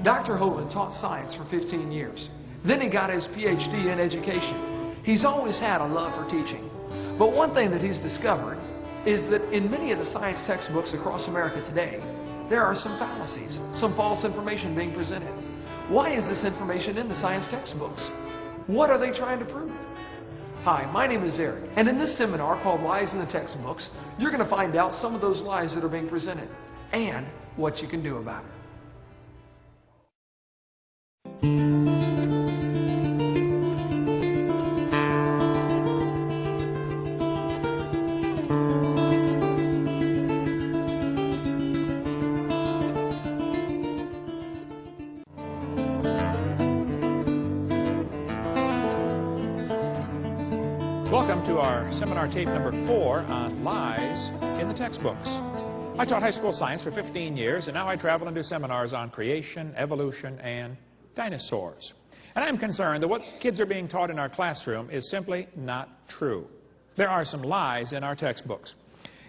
Dr. Hovind taught science for 15 years. Then he got his PhD in education. He's always had a love for teaching. But one thing that he's discovered is that in many of the science textbooks across America today, there are some fallacies, some false information being presented. Why is this information in the science textbooks? What are they trying to prove? Hi, my name is Eric, and in this seminar called Lies in the Textbooks, you're going to find out some of those lies that are being presented and what you can do about it. Welcome to our seminar tape number 4 on lies in the textbooks. I taught high school science for 15 years, and now I travel and do seminars on creation, evolution, and dinosaurs. And I'm concerned that what kids are being taught in our classroom is simply not true. There are some lies in our textbooks.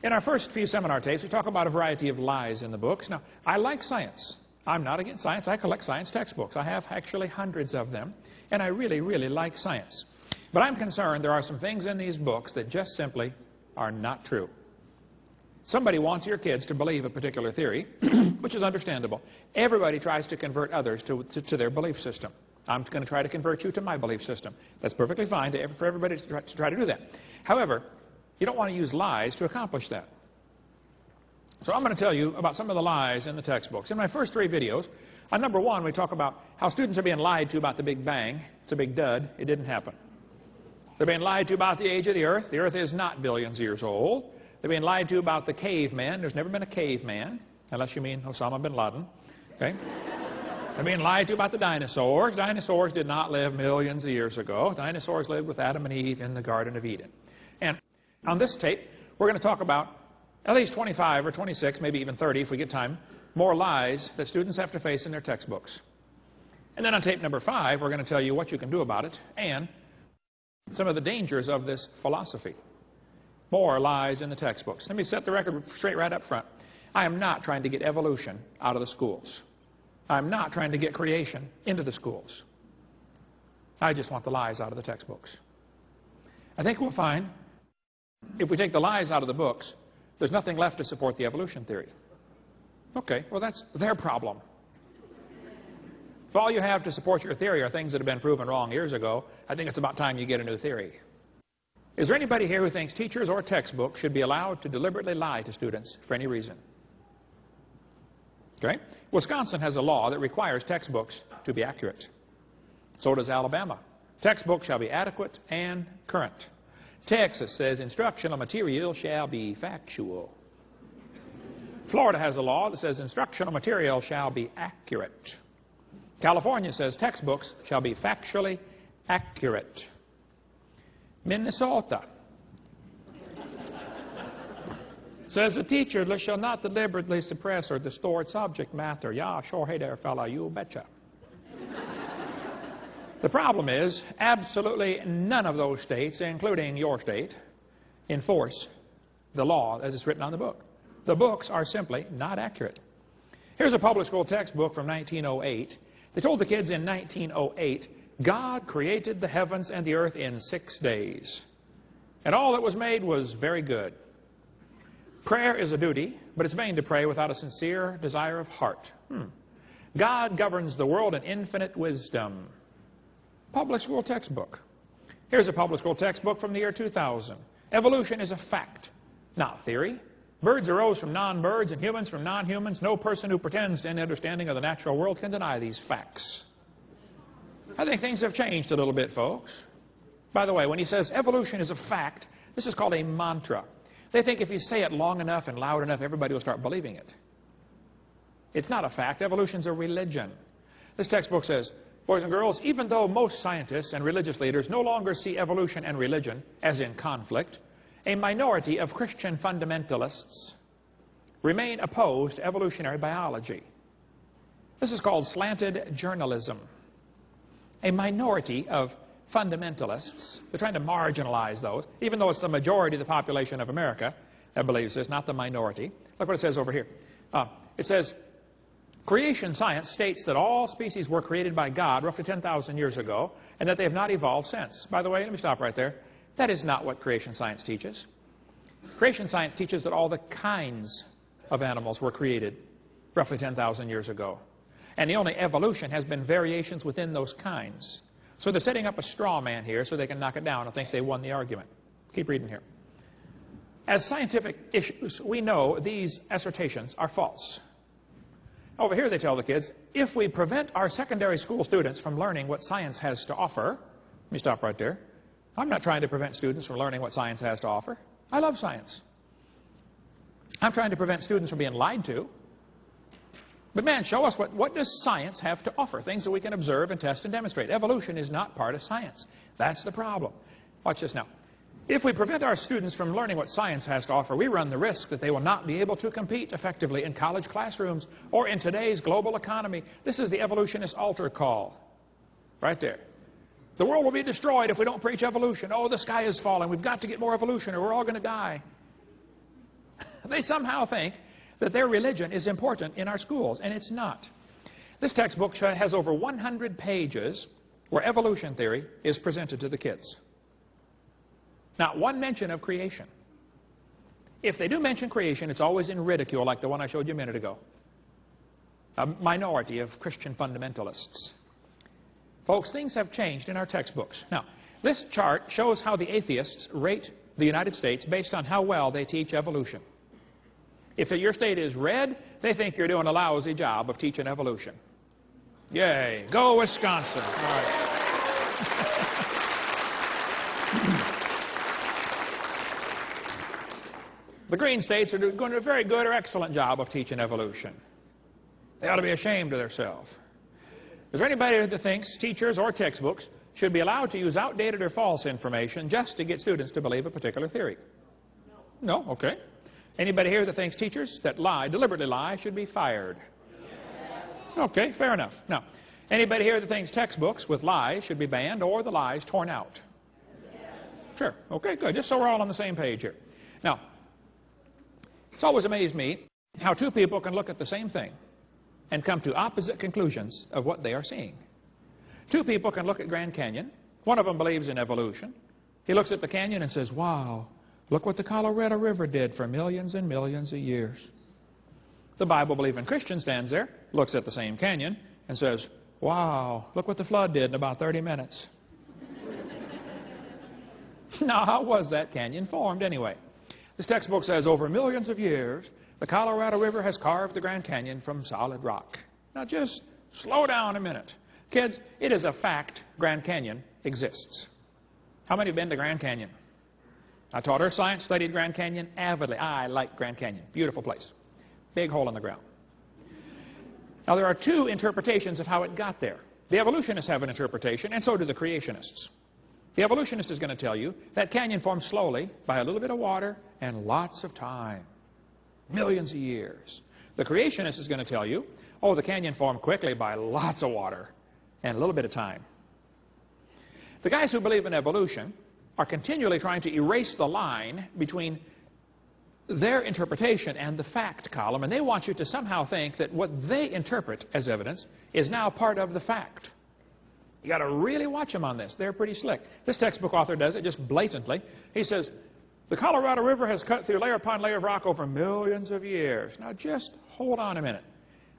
In our first few seminar tapes, we talk about a variety of lies in the books. Now, I like science. I'm not against science. I collect science textbooks. I have actually hundreds of them, and I really, really like science. But I'm concerned there are some things in these books that just simply are not true. Somebody wants your kids to believe a particular theory, which is understandable. Everybody tries to convert others to their belief system. I'm going to try to convert you to my belief system. That's perfectly fine for everybody to try to do that. However, you don't want to use lies to accomplish that. So I'm going to tell you about some of the lies in the textbooks. In my first 3 videos, on number 1, we talk about how students are being lied to about the Big Bang. It's a big dud. It didn't happen. They're being lied to about the age of the Earth. The Earth is not billions of years old. They're being lied to about the caveman. There's never been a caveman, unless you mean Osama bin Laden. Okay? They're being lied to about the dinosaurs. Dinosaurs did not live millions of years ago. Dinosaurs lived with Adam and Eve in the Garden of Eden. And on this tape, we're going to talk about at least 25 or 26, maybe even 30 if we get time, more lies that students have to face in their textbooks. And then on tape number 5, we're going to tell you what you can do about it and some of the dangers of this philosophy. More lies in the textbooks. Let me set the record straight right up front. I am not trying to get evolution out of the schools. I'm not trying to get creation into the schools. I just want the lies out of the textbooks. I think we'll find if we take the lies out of the books, there's nothing left to support the evolution theory. Okay, well that's their problem. If all you have to support your theory are things that have been proven wrong years ago, I think it's about time you get a new theory. Is there anybody here who thinks teachers or textbooks should be allowed to deliberately lie to students for any reason? Okay? Wisconsin has a law that requires textbooks to be accurate. So does Alabama. Textbooks shall be adequate and current. Texas says instructional material shall be factual. Florida has a law that says instructional material shall be accurate. California says textbooks shall be factually accurate. Minnesota says the teacher shall not deliberately suppress or distort subject matter. Yeah, sure, hey there, fella, you betcha. The problem is absolutely none of those states, including your state, enforce the law as it's written on the book. The books are simply not accurate. Here's a public school textbook from 1908. They told the kids in 1908, God created the heavens and the earth in 6 days. And all that was made was very good. Prayer is a duty, but it's vain to pray without a sincere desire of heart. God governs the world in infinite wisdom. Public school textbook. Here's a public school textbook from the year 2000. Evolution is a fact, not theory. Birds arose from non-birds and humans from non-humans. No person who pretends to any understanding of the natural world can deny these facts. I think things have changed a little bit, folks. By the way, when he says evolution is a fact, this is called a mantra. They think if you say it long enough and loud enough, everybody will start believing it. It's not a fact. Evolution's a religion. This textbook says, boys and girls, even though most scientists and religious leaders no longer see evolution and religion as in conflict, a minority of Christian fundamentalists remain opposed to evolutionary biology. This is called slanted journalism. A minority of fundamentalists, they're trying to marginalize those, even though it's the majority of the population of America that believes this, not the minority. Look what it says over here. It says, Creation science states that all species were created by God roughly 10,000 years ago and that they have not evolved since. By the way, let me stop right there. That is not what creation science teaches. Creation science teaches that all the kinds of animals were created roughly 10,000 years ago. And the only evolution has been variations within those kinds. So they're setting up a straw man here so they can knock it down and think they won the argument. Keep reading here. As scientific issues, we know these assertions are false. Over here they tell the kids, if we prevent our secondary school students from learning what science has to offer, let me stop right there. I'm not trying to prevent students from learning what science has to offer. I love science. I'm trying to prevent students from being lied to. But man, show us what does science have to offer? Things that we can observe and test and demonstrate. Evolution is not part of science. That's the problem. Watch this now. If we prevent our students from learning what science has to offer, we run the risk that they will not be able to compete effectively in college classrooms or in today's global economy. This is the evolutionist altar call. Right there. The world will be destroyed if we don't preach evolution. Oh, the sky is falling. We've got to get more evolution or we're all going to die. They somehow think that their religion is important in our schools, and it's not. This textbook has over 100 pages where evolution theory is presented to the kids. Not one mention of creation. If they do mention creation, it's always in ridicule, like the one I showed you a minute ago. A minority of Christian fundamentalists. Folks, things have changed in our textbooks. Now, this chart shows how the atheists rate the United States based on how well they teach evolution. If your state is red, they think you're doing a lousy job of teaching evolution. Yay. Go Wisconsin. All right. The green states are doing a very good or excellent job of teaching evolution. They ought to be ashamed of themselves. Is there anybody that thinks teachers or textbooks should be allowed to use outdated or false information just to get students to believe a particular theory? No? Okay. Anybody here that thinks teachers that lie, deliberately lie, should be fired? Okay, fair enough. Now, anybody here that thinks textbooks with lies should be banned or the lies torn out? Sure. Okay, good. Just so we're all on the same page here. Now, it's always amazed me how two people can look at the same thing and come to opposite conclusions of what they are seeing. Two people can look at Grand Canyon. One of them believes in evolution. He looks at the canyon and says, wow, look what the Colorado River did for millions and millions of years. The Bible-believing Christian stands there, looks at the same canyon, and says, wow, look what the flood did in about 30 minutes. Now, how was that canyon formed anyway? This textbook says over millions of years, the Colorado River has carved the Grand Canyon from solid rock. Now, just slow down a minute. Kids, it is a fact Grand Canyon exists. How many have been to Grand Canyon? I taught Earth Science, studied Grand Canyon avidly. I like Grand Canyon. Beautiful place. Big hole in the ground. Now, there are two interpretations of how it got there. The evolutionists have an interpretation, and so do the creationists. The evolutionist is going to tell you that canyon formed slowly by a little bit of water and lots of time. Millions of years. The creationist is going to tell you, oh, the canyon formed quickly by lots of water and a little bit of time. The guys who believe in evolution are continually trying to erase the line between their interpretation and the fact column, and they want you to somehow think that what they interpret as evidence is now part of the fact. You got to really watch them on this. They're pretty slick. This textbook author does it just blatantly. He says, the Colorado River has cut through layer upon layer of rock over millions of years. Now, just hold on a minute.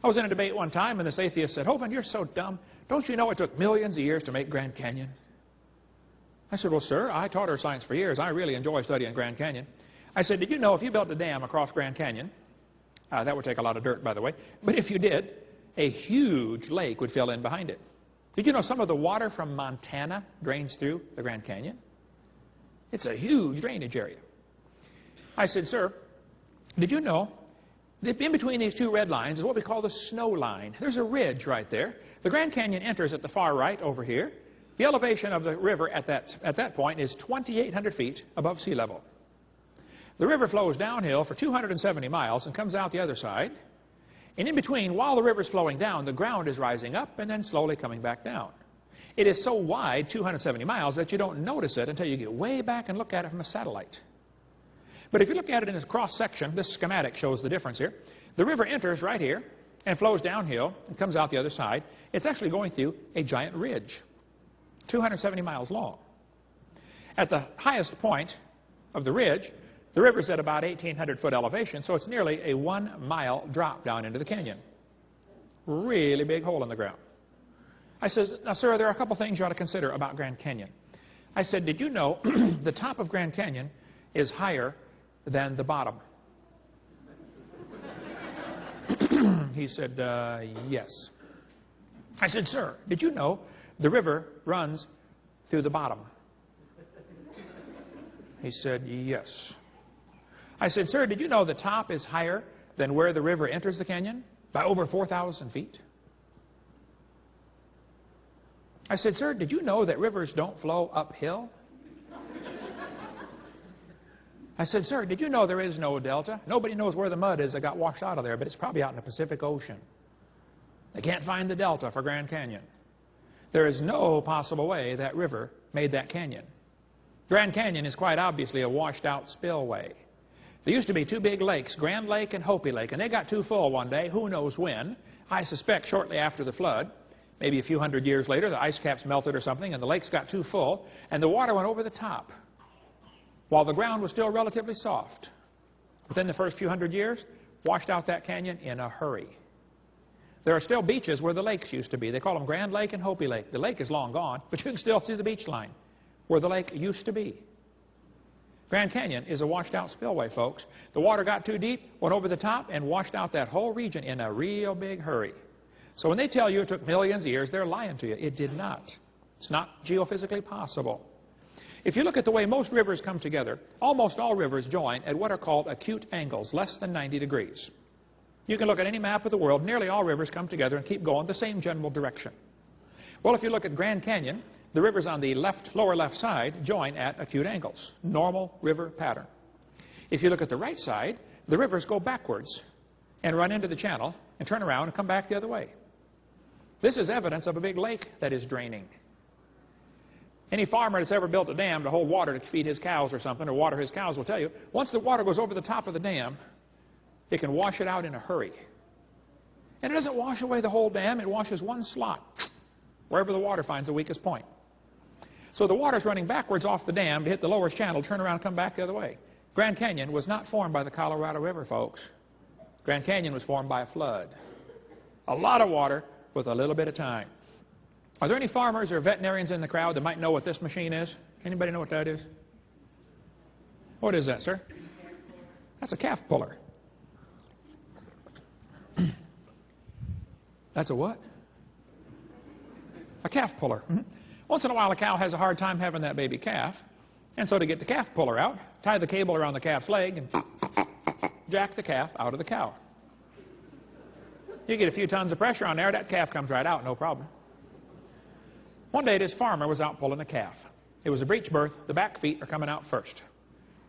I was in a debate one time, and this atheist said, Hovind, you're so dumb. Don't you know it took millions of years to make Grand Canyon? I said, well, sir, I taught Earth Science for years. I really enjoy studying Grand Canyon. I said, did you know if you built a dam across Grand Canyon, that would take a lot of dirt, by the way, but if you did, a huge lake would fill in behind it. Did you know some of the water from Montana drains through the Grand Canyon? It's a huge drainage area. I said, sir, did you know that in between these two red lines is what we call the snow line? There's a ridge right there. The Grand Canyon enters at the far right over here. The elevation of the river at that point is 2,800 feet above sea level. The river flows downhill for 270 miles and comes out the other side. And in between, while the river's flowing down, the ground is rising up and then slowly coming back down. It is so wide, 270 miles, that you don't notice it until you get way back and look at it from a satellite. But if you look at it in its cross-section, this schematic shows the difference here. The river enters right here, and flows downhill and comes out the other side. It's actually going through a giant ridge, 270 miles long. At the highest point of the ridge, the river's at about 1,800-foot elevation, so it's nearly a 1-mile drop down into the canyon. Really big hole in the ground. I says, now, sir, there are a couple things you ought to consider about Grand Canyon. I said, did you know the top of Grand Canyon is higher than the bottom? He said, yes. I said, sir, did you know the river runs through the bottom? He said, yes. I said, sir, did you know the top is higher than where the river enters the canyon? By over 4,000 feet. I said, sir, did you know that rivers don't flow uphill? I said, sir, did you know there is no delta? Nobody knows where the mud is that got washed out of there, but it's probably out in the Pacific Ocean. They can't find the delta for Grand Canyon. There is no possible way that river made that canyon. Grand Canyon is quite obviously a washed-out spillway. There used to be two big lakes, Grand Lake and Hopi Lake, and they got too full one day, who knows when. I suspect shortly after the flood. Maybe a few hundred years later, the ice caps melted or something, and the lakes got too full, and the water went over the top, while the ground was still relatively soft. Within the first few hundred years, washed out that canyon in a hurry. There are still beaches where the lakes used to be. They call them Grand Lake and Hopi Lake. The lake is long gone, but you can still see the beach line where the lake used to be. Grand Canyon is a washed-out spillway, folks. The water got too deep, went over the top, and washed out that whole region in a real big hurry. So when they tell you it took millions of years, they're lying to you. It did not. It's not geophysically possible. If you look at the way most rivers come together, almost all rivers join at what are called acute angles, less than 90 degrees. You can look at any map of the world. Nearly all rivers come together and keep going the same general direction. Well, if you look at Grand Canyon, the rivers on the lower left side join at acute angles, normal river pattern. If you look at the right side, the rivers go backwards and run into the channel and turn around and come back the other way. This is evidence of a big lake that is draining. Any farmer that's ever built a dam to hold water to feed his cows or something, or water his cows, will tell you, once the water goes over the top of the dam, it can wash it out in a hurry. And it doesn't wash away the whole dam, it washes one slot, wherever the water finds the weakest point. So the water's running backwards off the dam to hit the lower channel, turn around and come back the other way. Grand Canyon was not formed by the Colorado River, folks. Grand Canyon was formed by a flood. A lot of water with a little bit of time. Are there any farmers or veterinarians in the crowd that might know what this machine is? Anybody know what that is? What is that, sir? That's a calf puller. That's a what? A calf puller. Once in a while, a cow has a hard time having that baby calf. And so to get the calf puller out, tie the cable around the calf's leg and jack the calf out of the cow. You get a few tons of pressure on there, that calf comes right out, no problem. One day, this farmer was out pulling a calf. It was a breech birth. The back feet are coming out first.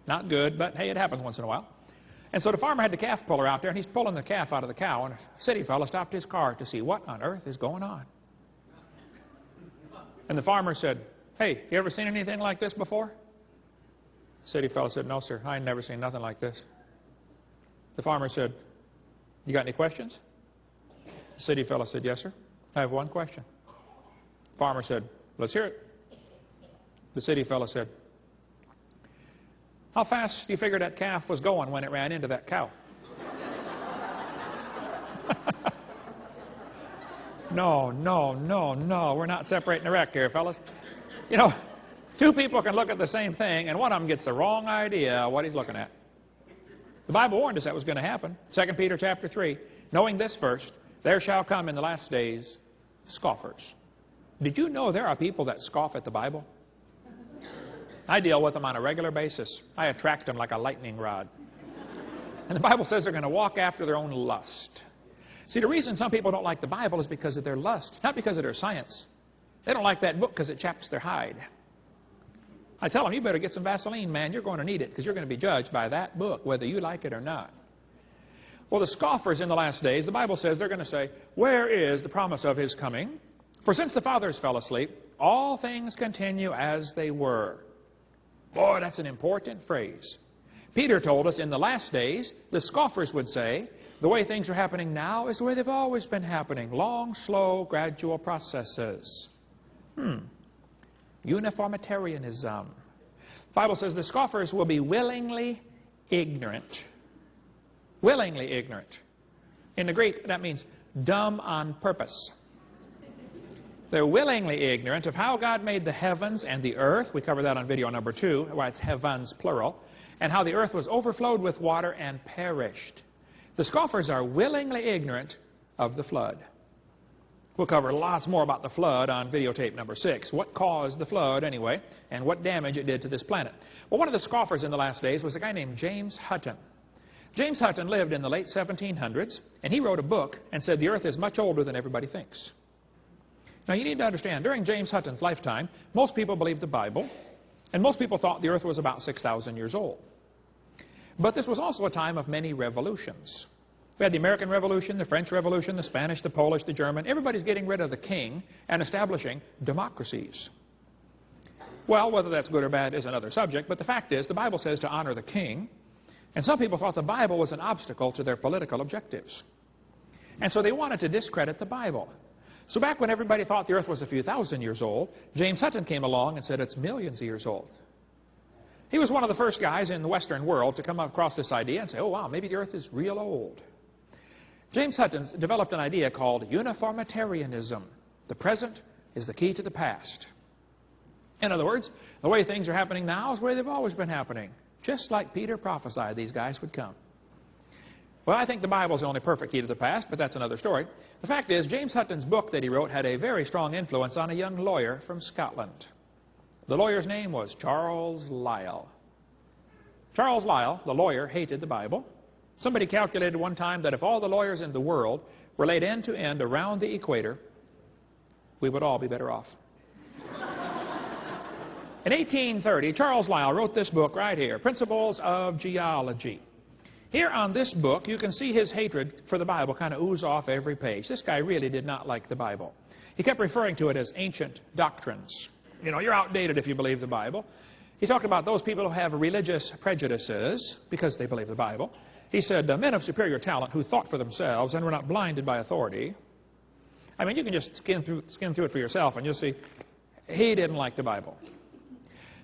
Not good, but hey, it happens once in a while. And so the farmer had the calf puller out there, and he's pulling the calf out of the cow, and a city fellow stopped his car to see what on earth is going on. And the farmer said, "Hey, you ever seen anything like this before?" The city fellow said, "No, sir, I ain't never seen nothing like this." The farmer said, "You got any questions?" The city fellow said, "Yes, sir, I have one question." The farmer said, "Let's hear it." The city fellow said, "How fast do you figure that calf was going when it ran into that cow?" No. We're not separating the wreck here, fellas. You know, two people can look at the same thing, and one of them gets the wrong idea of what he's looking at. The Bible warned us that was going to happen. 2 Peter chapter 3, knowing this first, there shall come in the last days scoffers. Did you know there are people that scoff at the Bible? I deal with them on a regular basis. I attract them like a lightning rod. And the Bible says they're going to walk after their own lust. See, the reason some people don't like the Bible is because of their lust, not because of their science. They don't like that book because it chaps their hide. I tell them, you better get some Vaseline, man. You're going to need it because you're going to be judged by that book, whether you like it or not. Well, the scoffers in the last days, the Bible says they're going to say, where is the promise of His coming? For since the fathers fell asleep, all things continue as they were. Boy, that's an important phrase. Peter told us in the last days, the scoffers would say, The way things are happening now is the way they've always been happening. Long, slow, gradual processes. Uniformitarianism. The Bible says the scoffers will be willingly ignorant. Willingly ignorant. In the Greek, that means dumb on purpose. They're willingly ignorant of how God made the heavens and the earth. We covered that on video number 2, why it's heavens, plural. And how the earth was overflowed with water and perished. The scoffers are willingly ignorant of the flood. We'll cover lots more about the flood on videotape number 6. What caused the flood, anyway, and what damage it did to this planet. Well, one of the scoffers in the last days was a guy named James Hutton. James Hutton lived in the late 1700s, and he wrote a book and said the earth is much older than everybody thinks. Now, you need to understand, during James Hutton's lifetime, most people believed the Bible, and most people thought the earth was about 6,000 years old. But this was also a time of many revolutions. We had the American Revolution, the French Revolution, the Spanish, the Polish, the German. Everybody's getting rid of the king and establishing democracies. Well, whether that's good or bad is another subject, but the fact is the Bible says to honor the king, and some people thought the Bible was an obstacle to their political objectives. And so they wanted to discredit the Bible. So back when everybody thought the earth was a few thousand years old, James Hutton came along and said it's millions of years old. He was one of the first guys in the Western world to come across this idea and say, oh, wow, maybe the earth is real old. James Hutton developed an idea called uniformitarianism. The present is the key to the past. In other words, the way things are happening now is the way they've always been happening. Just like Peter prophesied these guys would come. Well, I think the Bible is the only perfect key to the past, but that's another story. The fact is, James Hutton's book that he wrote had a very strong influence on a young lawyer from Scotland. The lawyer's name was Charles Lyell. Charles Lyell, the lawyer, hated the Bible. Somebody calculated one time that if all the lawyers in the world were laid end to end around the equator, we would all be better off. In 1830, Charles Lyell wrote this book right here, Principles of Geology. Here on this book, you can see his hatred for the Bible kind of ooze off every page. This guy really did not like the Bible. He kept referring to it as ancient doctrines. You know, you're outdated if you believe the Bible. He talked about those people who have religious prejudices because they believe the Bible. He said, men of superior talent who thought for themselves and were not blinded by authority. I mean, you can just skim through it for yourself and you'll see he didn't like the Bible.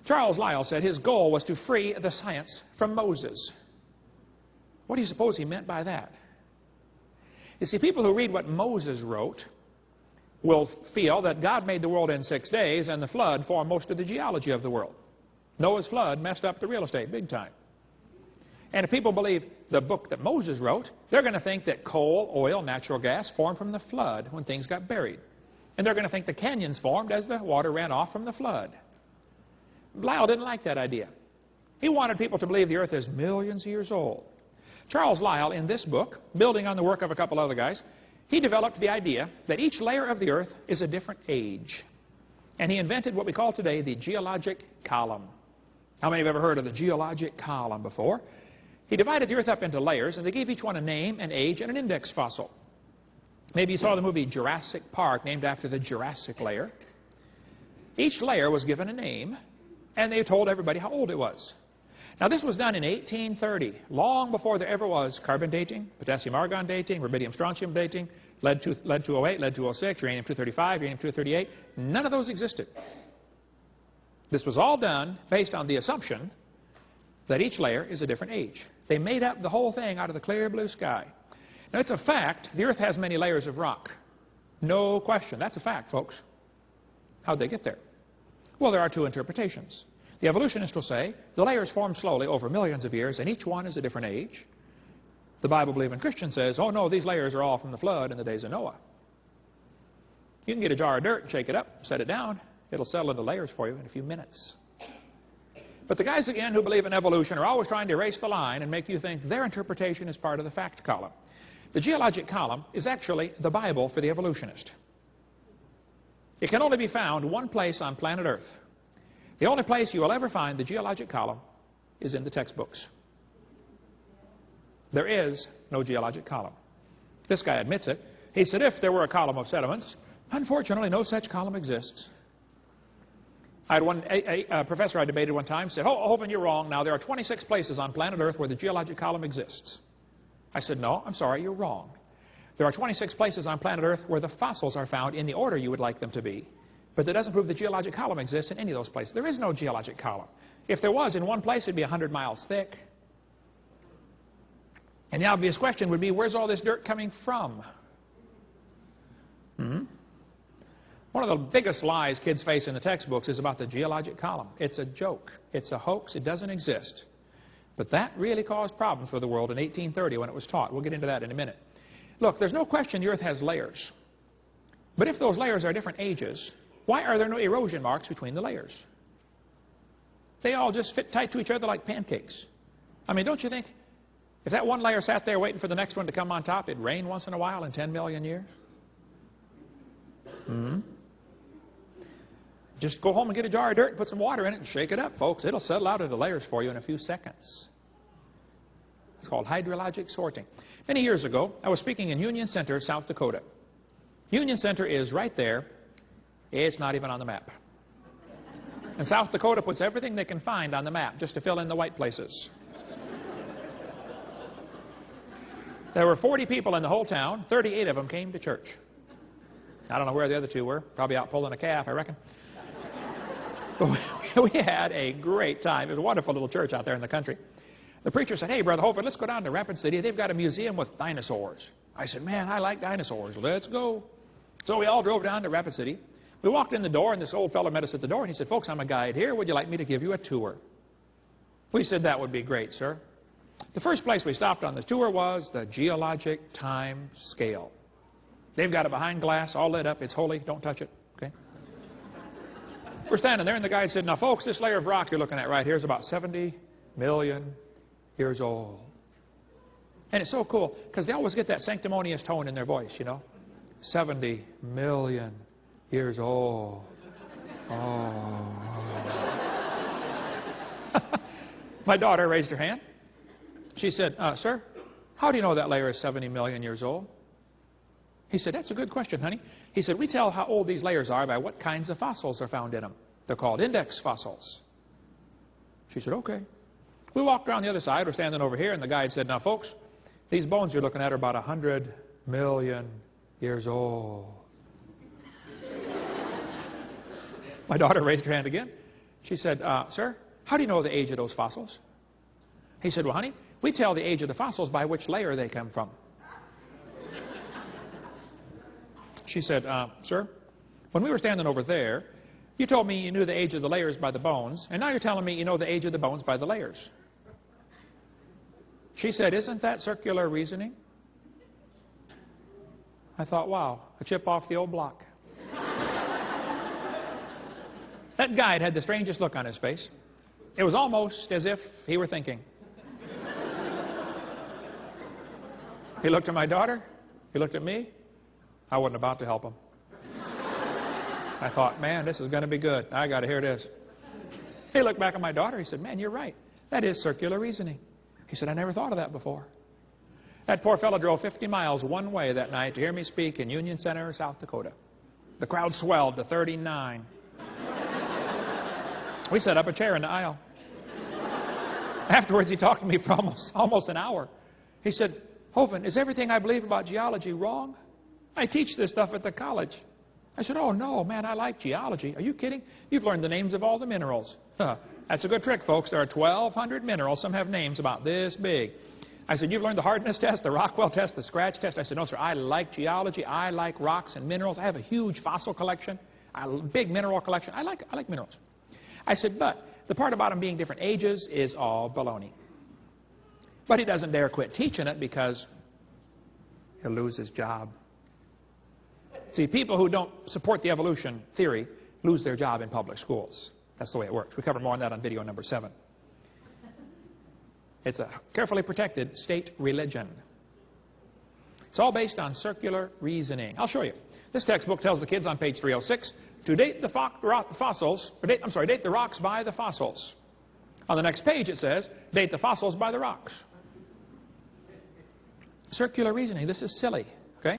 Charles Lyell said his goal was to free the science from Moses. What do you suppose he meant by that? You see, people who read what Moses wrote will feel that God made the world in 6 days and the flood formed most of the geology of the world. Noah's flood messed up the real estate big time. And if people believe the book that Moses wrote, they're going to think that coal, oil, natural gas formed from the flood when things got buried. And they're going to think the canyons formed as the water ran off from the flood. Lyell didn't like that idea. He wanted people to believe the earth is millions of years old. Charles Lyell, in this book, building on the work of a couple other guys, he developed the idea that each layer of the earth is a different age. And he invented what we call today the geologic column. How many have ever heard of the geologic column before? He divided the earth up into layers, and they gave each one a name, an age, and an index fossil. Maybe you saw the movie Jurassic Park, named after the Jurassic layer. Each layer was given a name, and they told everybody how old it was. Now, this was done in 1830, long before there ever was carbon dating, potassium-argon dating, rubidium-strontium dating, lead-208, lead-206, uranium-235, uranium-238. None of those existed. This was all done based on the assumption that each layer is a different age. They made up the whole thing out of the clear blue sky. Now, it's a fact the earth has many layers of rock. No question. That's a fact, folks. How'd they get there? Well, there are two interpretations. The evolutionist will say the layers form slowly over millions of years, and each one is a different age. The Bible-believing Christian says, oh, no, these layers are all from the flood in the days of Noah. You can get a jar of dirt, shake it up, set it down. It'll settle into layers for you in a few minutes. But the guys, again, who believe in evolution are always trying to erase the line and make you think their interpretation is part of the fact column. The geologic column is actually the Bible for the evolutionist. It can only be found one place on planet Earth. The only place you will ever find the geologic column is in the textbooks. There is no geologic column. This guy admits it. He said if there were a column of sediments, unfortunately no such column exists. I had a professor I debated one time said, oh, Hovind, you're wrong. Now, there are 26 places on planet Earth where the geologic column exists. I said, no, I'm sorry, you're wrong. There are 26 places on planet Earth where the fossils are found in the order you would like them to be. But that doesn't prove the geologic column exists in any of those places. There is no geologic column. If there was in one place, it'd be 100 miles thick. And the obvious question would be, where's all this dirt coming from? One of the biggest lies kids face in the textbooks is about the geologic column. It's a joke. It's a hoax. It doesn't exist. But that really caused problems for the world in 1830 when it was taught. We'll get into that in a minute. Look, there's no question the Earth has layers. But if those layers are different ages, why are there no erosion marks between the layers? They all just fit tight to each other like pancakes. I mean, don't you think if that one layer sat there waiting for the next one to come on top, it'd rain once in a while in 10 million years? Just go home and get a jar of dirt and put some water in it and shake it up, folks. It'll settle out into layers for you in a few seconds. It's called hydrologic sorting. Many years ago, I was speaking in Union Center, South Dakota. Union Center is right there. It's not even on the map. And South Dakota puts everything they can find on the map just to fill in the white places. There were 40 people in the whole town. 38 of them came to church. I don't know where the other 2 were. Probably out pulling a calf, I reckon. But we had a great time. It was a wonderful little church out there in the country. The preacher said, hey, Brother Holford, let's go down to Rapid City. They've got a museum with dinosaurs. I said, man, I like dinosaurs. Let's go. So we all drove down to Rapid City. We walked in the door, and this old fellow met us at the door, and he said, folks, I'm a guide here. Would you like me to give you a tour? We said, that would be great, sir. The first place we stopped on the tour was the geologic time scale. They've got it behind glass, all lit up. It's holy. Don't touch it. Okay? We're standing there, and the guide said, now, folks, this layer of rock you're looking at right here is about 70 million years old. And it's so cool, because they always get that sanctimonious tone in their voice, you know. 70 million years old. Oh. My daughter raised her hand. She said, sir, how do you know that layer is 70 million years old? He said, that's a good question, honey. He said, we tell how old these layers are by what kinds of fossils are found in them. They're called index fossils. She said, okay. We walked around the other side. We're standing over here, and the guide said, now, folks, these bones you're looking at are about 100 million years old. My daughter raised her hand again. She said, sir, how do you know the age of those fossils? He said, well, honey, we tell the age of the fossils by which layer they come from. She said, sir, when we were standing over there, you told me you knew the age of the layers by the bones, and now you're telling me you know the age of the bones by the layers. She said, isn't that circular reasoning? I thought, wow, a chip off the old block. That guide had the strangest look on his face. It was almost as if he were thinking. He looked at my daughter. He looked at me. I wasn't about to help him. I thought, man, this is going to be good. I got to hear this. He looked back at my daughter. He said, man, you're right. That is circular reasoning. He said, I never thought of that before. That poor fellow drove 50 miles one way that night to hear me speak in Union Center, South Dakota. The crowd swelled to 39. We set up a chair in the aisle. Afterwards, he talked to me for almost an hour. He said, Hovind, is everything I believe about geology wrong? I teach this stuff at the college. I said, oh, no, man, I like geology. Are you kidding? You've learned the names of all the minerals. That's a good trick, folks. There are 1,200 minerals. Some have names about this big. I said, you've learned the hardness test, the Rockwell test, the scratch test. I said, no, sir, I like geology. I like rocks and minerals. I have a huge fossil collection, a big mineral collection. I like minerals. I said, but the part about them being different ages is all baloney. But he doesn't dare quit teaching it because he'll lose his job. See, people who don't support the evolution theory lose their job in public schools. That's the way it works. We cover more on that on video number 7. It's a carefully protected state religion. It's all based on circular reasoning. I'll show you. This textbook tells the kids on page 306 to date the rocks by the fossils. On the next page it says, date the fossils by the rocks. Circular reasoning. This is silly. Okay?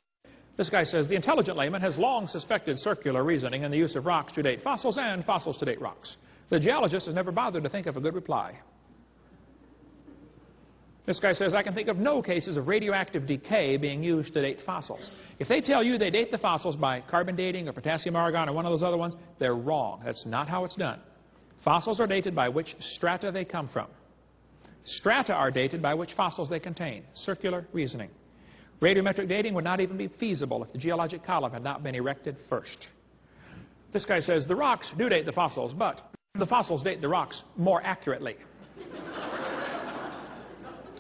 This guy says, the intelligent layman has long suspected circular reasoning in the use of rocks to date fossils and fossils to date rocks. The geologist has never bothered to think of a good reply. This guy says, I can think of no cases of radioactive decay being used to date fossils. If they tell you they date the fossils by carbon dating or potassium argon or one of those other ones, they're wrong. That's not how it's done. Fossils are dated by which strata they come from. Strata are dated by which fossils they contain. Circular reasoning. Radiometric dating would not even be feasible if the geologic column had not been erected first. This guy says, the rocks do date the fossils, but the fossils date the rocks more accurately.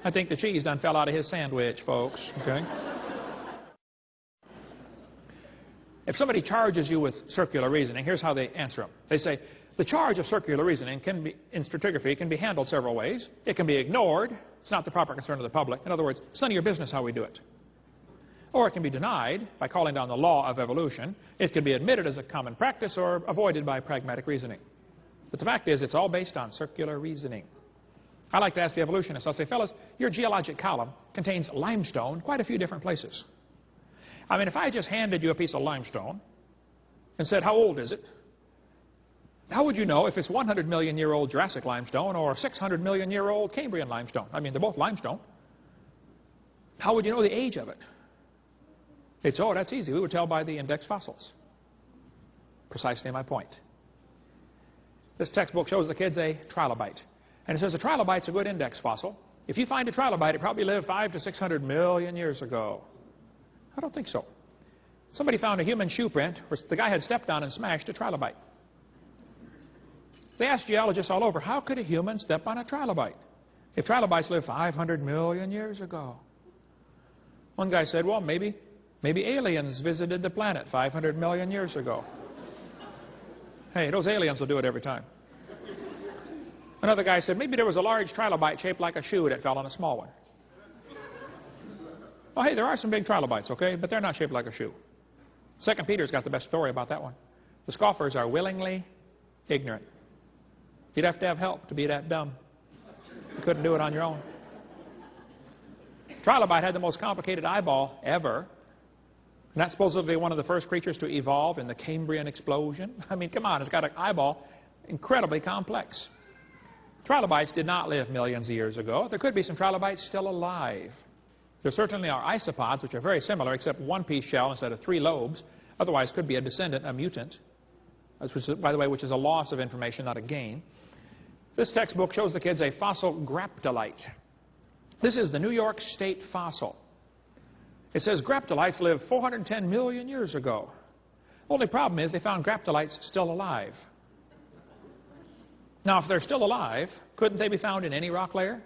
I think the cheese done fell out of his sandwich, folks. Okay? If somebody charges you with circular reasoning, here's how they answer them. They say, the charge of circular reasoning can be, in stratigraphy can be handled several ways. It can be ignored. It's not the proper concern of the public. In other words, it's none of your business how we do it. Or it can be denied by calling down the law of evolution. It can be admitted as a common practice or avoided by pragmatic reasoning. But the fact is, it's all based on circular reasoning. I like to ask the evolutionists, I'll say, fellas, your geologic column contains limestone quite a few different places. I mean, if I just handed you a piece of limestone and said, how old is it? How would you know if it's 100 million year old Jurassic limestone or 600 million year old Cambrian limestone? I mean, they're both limestone. How would you know the age of it? It's, oh, that's easy. We would tell by the index fossils. Precisely my point. This textbook shows the kids a trilobite. And it says a trilobite's a good index fossil. If you find a trilobite, it probably lived 500 to 600 million years ago. I don't think so. Somebody found a human shoe print where the guy had stepped on and smashed a trilobite. They asked geologists all over, how could a human step on a trilobite if trilobites lived 500 million years ago? One guy said, well, maybe aliens visited the planet 500 million years ago. Hey, those aliens will do it every time. Another guy said, maybe there was a large trilobite shaped like a shoe that fell on a small one. Oh, hey, there are some big trilobites, okay, but they're not shaped like a shoe. 2 Peter's got the best story about that one. The scoffers are willingly ignorant. You'd have to have help to be that dumb. You couldn't do it on your own. Trilobite had the most complicated eyeball ever. And that's supposedly one of the first creatures to evolve in the Cambrian explosion. I mean, come on, it's got an eyeball incredibly complex. Trilobites did not live millions of years ago. There could be some trilobites still alive. There certainly are isopods, which are very similar, except one-piece shell instead of 3 lobes. Otherwise, could be a descendant, a mutant, by the way, which is a loss of information, not a gain. This textbook shows the kids a fossil graptolite. This is the New York State fossil. It says graptolites lived 410 million years ago. Only problem is they found graptolites still alive. Now, if they're still alive, couldn't they be found in any rock layer?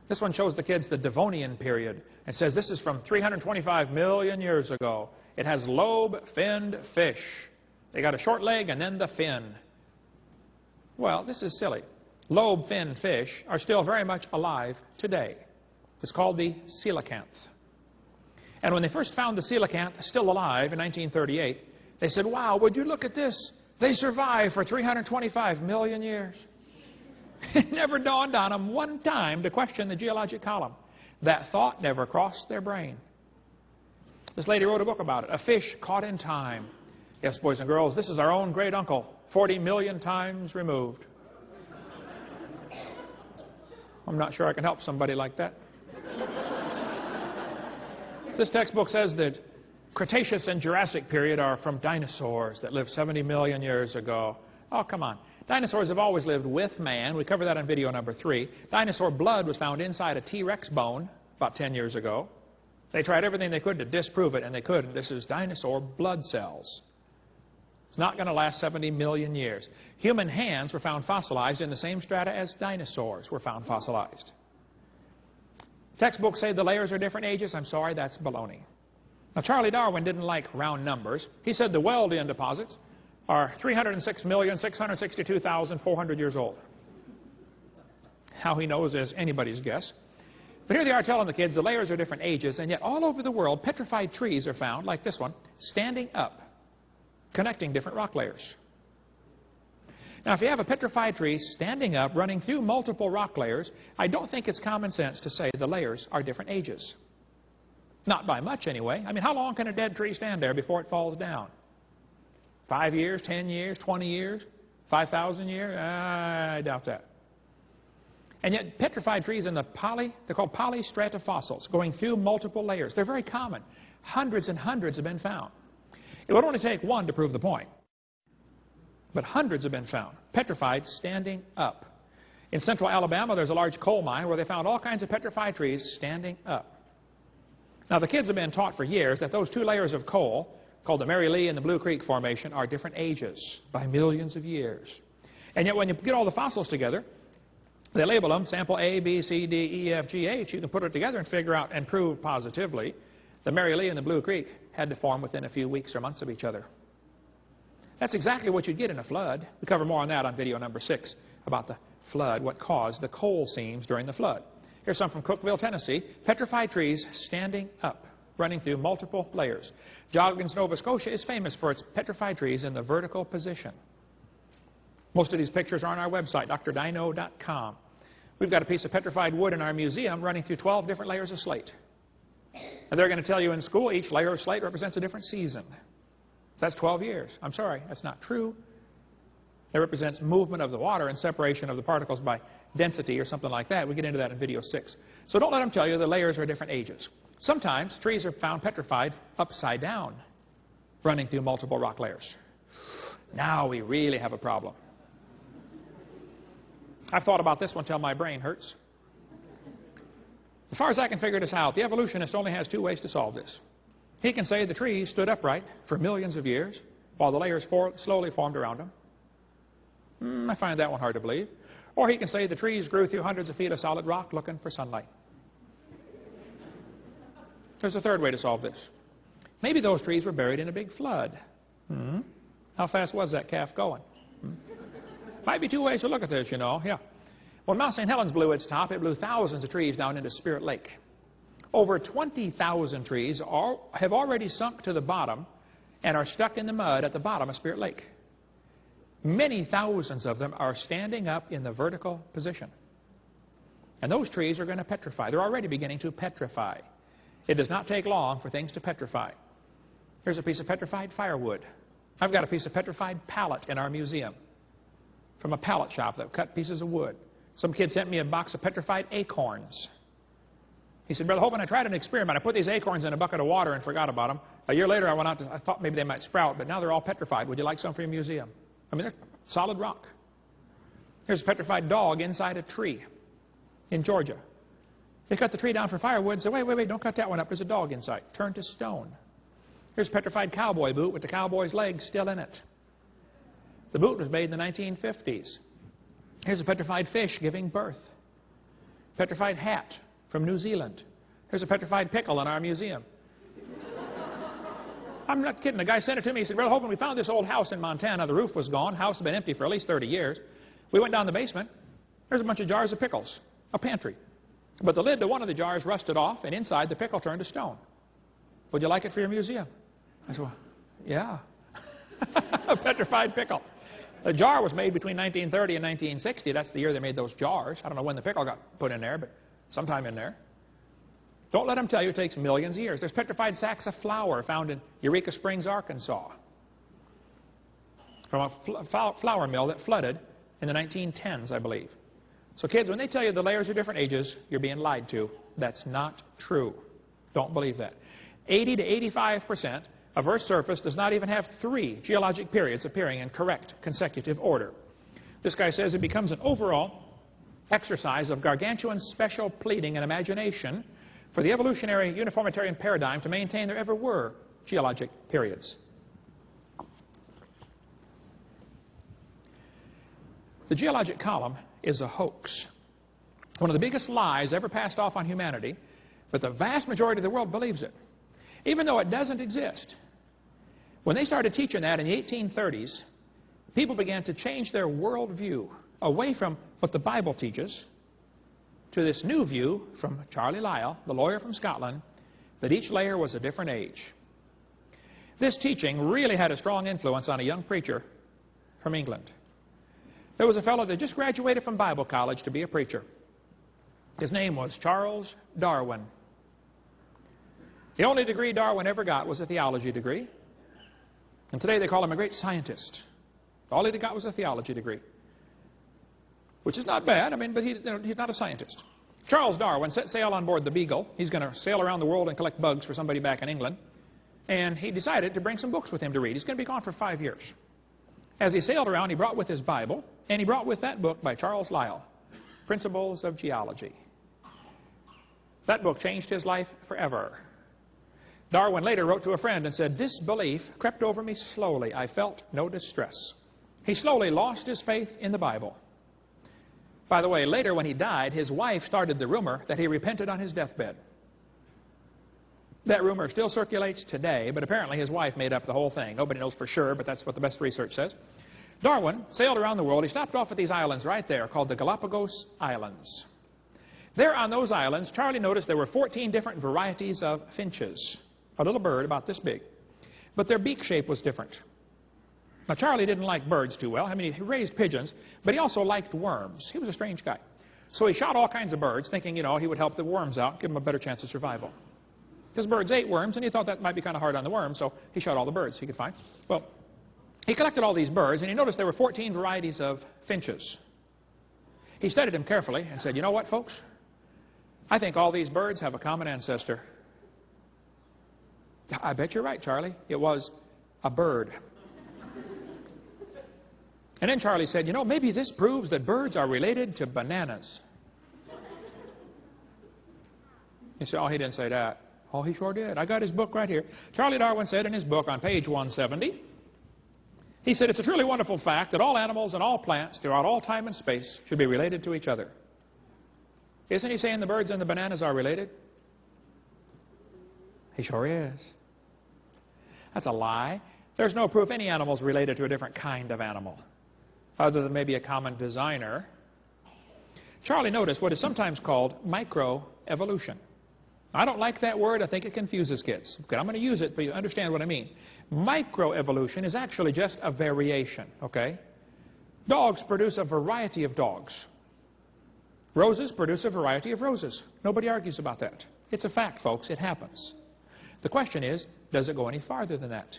This one shows the kids the Devonian period. It says this is from 325 million years ago. It has lobe-finned fish. They got a short leg and then the fin. Well, this is silly. Lobe-finned fish are still very much alive today. It's called the coelacanth. And when they first found the coelacanth still alive in 1938, they said, wow, would you look at this? They survived for 325 million years. It never dawned on them one time to question the geologic column. That thought never crossed their brain. This lady wrote a book about it, A Fish Caught in Time. Yes, boys and girls, this is our own great uncle, 40 million times removed. I'm not sure I can help somebody like that. This textbook says that Cretaceous and Jurassic period are from dinosaurs that lived 70 million years ago. Oh, come on. Dinosaurs have always lived with man. We covered that on video number 3. Dinosaur blood was found inside a T-Rex bone about 10 years ago. They tried everything they could to disprove it, and they couldn't. This is dinosaur blood cells. It's not going to last 70 million years. Human hands were found fossilized in the same strata as dinosaurs were found fossilized. Textbooks say the layers are different ages. I'm sorry, that's baloney. Now, Charlie Darwin didn't like round numbers. He said the Wealdian deposits are 306,662,400 years old. How he knows is anybody's guess. But here they are telling the kids the layers are different ages, and yet all over the world, petrified trees are found, like this one, standing up, connecting different rock layers. Now, if you have a petrified tree standing up, running through multiple rock layers, I don't think it's common sense to say the layers are different ages. Not by much, anyway. I mean, how long can a dead tree stand there before it falls down? 5 years, 10 years, 20 years, 5,000 years? I doubt that. And yet petrified trees in they're called polystratifossils, going through multiple layers. They're very common. Hundreds and hundreds have been found. It would only take one to prove the point. But hundreds have been found, petrified, standing up. In central Alabama, there's a large coal mine where they found all kinds of petrified trees standing up. Now, the kids have been taught for years that those two layers of coal, called the Mary Lee and the Blue Creek Formation, are different ages by millions of years. And yet when you get all the fossils together, they label them sample A, B, C, D, E, F, G, H. You can put it together and figure out and prove positively the Mary Lee and the Blue Creek had to form within a few weeks or months of each other. That's exactly what you'd get in a flood. We cover more on that on video number 6 about the flood, what caused the coal seams during the flood. Here's some from Cookeville, Tennessee. Petrified trees standing up, running through multiple layers. Joggins, Nova Scotia is famous for its petrified trees in the vertical position. Most of these pictures are on our website, drdino.com. We've got a piece of petrified wood in our museum running through 12 different layers of slate. And they're going to tell you in school each layer of slate represents a different season. That's 12 years. I'm sorry, that's not true. It represents movement of the water and separation of the particles by density or something like that. We get into that in video 6. So don't let them tell you the layers are different ages. Sometimes trees are found petrified upside down, running through multiple rock layers. Now we really have a problem. I've thought about this one till my brain hurts. As far as I can figure this out, the evolutionist only has 2 ways to solve this. He can say the trees stood upright for millions of years while the layers slowly formed around them. I find that one hard to believe. Or he can say the trees grew through hundreds of feet of solid rock looking for sunlight. There's a 3rd way to solve this. Maybe those trees were buried in a big flood. How fast was that calf going? Might be 2 ways to look at this, you know. Yeah. When Mount St. Helens blew its top, it blew thousands of trees down into Spirit Lake. Over 20,000 trees have already sunk to the bottom and are stuck in the mud at the bottom of Spirit Lake. Many thousands of them are standing up in the vertical position. And those trees are going to petrify. They're already beginning to petrify. It does not take long for things to petrify. Here's a piece of petrified firewood. I've got a piece of petrified pallet in our museum from a pallet shop that cut pieces of wood. Some kid sent me a box of petrified acorns. He said, Brother Hovind, I tried an experiment. I put these acorns in a bucket of water and forgot about them. A year later, I thought maybe they might sprout, but now they're all petrified. Would you like some for your museum? I mean, they're solid rock. Here's a petrified dog inside a tree in Georgia. They cut the tree down for firewood and said, wait, don't cut that one up. There's a dog inside. Turned to stone. Here's a petrified cowboy boot with the cowboy's legs still in it. The boot was made in the 1950s. Here's a petrified fish giving birth. Petrified hat from New Zealand. Here's a petrified pickle in our museum. I'm not kidding. The guy sent it to me. He said, Brother Hovind, we found this old house in Montana. The roof was gone. House had been empty for at least 30 years. We went down the basement. There's a bunch of jars of pickles. A pantry. But the lid to one of the jars rusted off, and inside the pickle turned to stone. Would you like it for your museum? I said, well, yeah. A petrified pickle. The jar was made between 1930 and 1960. That's the year they made those jars. I don't know when the pickle got put in there, but sometime in there. Don't let them tell you it takes millions of years. There's petrified sacks of flour found in Eureka Springs, Arkansas, from a flour mill that flooded in the 1910s, I believe. So kids, when they tell you the layers are different ages, you're being lied to. That's not true. Don't believe that. 80 to 85% of Earth's surface does not even have 3 geologic periods appearing in correct consecutive order. This guy says it becomes an overall exercise of gargantuan special pleading and imagination for the evolutionary uniformitarian paradigm to maintain there ever were geologic periods. The geologic column is a hoax. One of the biggest lies ever passed off on humanity, but the vast majority of the world believes it, even though it doesn't exist. When they started teaching that in the 1830s, people began to change their worldview away from what the Bible teaches to this new view from Charlie Lyell, the lawyer from Scotland, that each layer was a different age. This teaching really had a strong influence on a young preacher from England. There was a fellow that just graduated from Bible college to be a preacher. His name was Charles Darwin. The only degree Darwin ever got was a theology degree. And today they call him a great scientist. All he got was a theology degree. which is not bad. I mean, but he's not a scientist. Charles Darwin set sail on board the Beagle. He's going to sail around the world and collect bugs for somebody back in England. And he decided to bring some books with him to read. He's going to be gone for 5 years. As he sailed around, he brought with his Bible, and he brought with that book by Charles Lyell, Principles of Geology. That book changed his life forever. Darwin later wrote to a friend and said, "Disbelief crept over me slowly. I felt no distress." He slowly lost his faith in the Bible. By the way, later when he died, his wife started the rumor that he repented on his deathbed. That rumor still circulates today, but apparently his wife made up the whole thing. Nobody knows for sure, but that's what the best research says. Darwin sailed around the world. He stopped off at these islands right there called the Galapagos Islands. There on those islands, Charlie noticed there were 14 different varieties of finches, a little bird about this big. But their beak shape was different. Now, Charlie didn't like birds too well. I mean, he raised pigeons, but he also liked worms. He was a strange guy. So he shot all kinds of birds, thinking, you know, he would help the worms out, give them a better chance of survival. Because birds ate worms, and he thought that might be kind of hard on the worms, so he shot all the birds he could find. Well, he collected all these birds, and he noticed there were 14 varieties of finches. He studied them carefully and said, "You know what, folks? I think all these birds have a common ancestor." "I bet you're right, Charlie. It was a bird." And then Charlie said, "You know, maybe this proves that birds are related to bananas." You say, "Oh, he didn't say that." Oh, he sure did. I got his book right here. Charlie Darwin said in his book on page 170, he said, "It's a truly wonderful fact that all animals and all plants throughout all time and space should be related to each other." Isn't he saying the birds and the bananas are related? He sure is. That's a lie. There's no proof any animal is related to a different kind of animal, other than maybe a common designer. Charlie noticed what is sometimes called microevolution. I don't like that word. I think it confuses kids. Okay, I'm going to use it, but you understand what I mean. Microevolution is actually just a variation, okay? Dogs produce a variety of dogs. Roses produce a variety of roses. Nobody argues about that. It's a fact, folks. It happens. The question is, does it go any farther than that?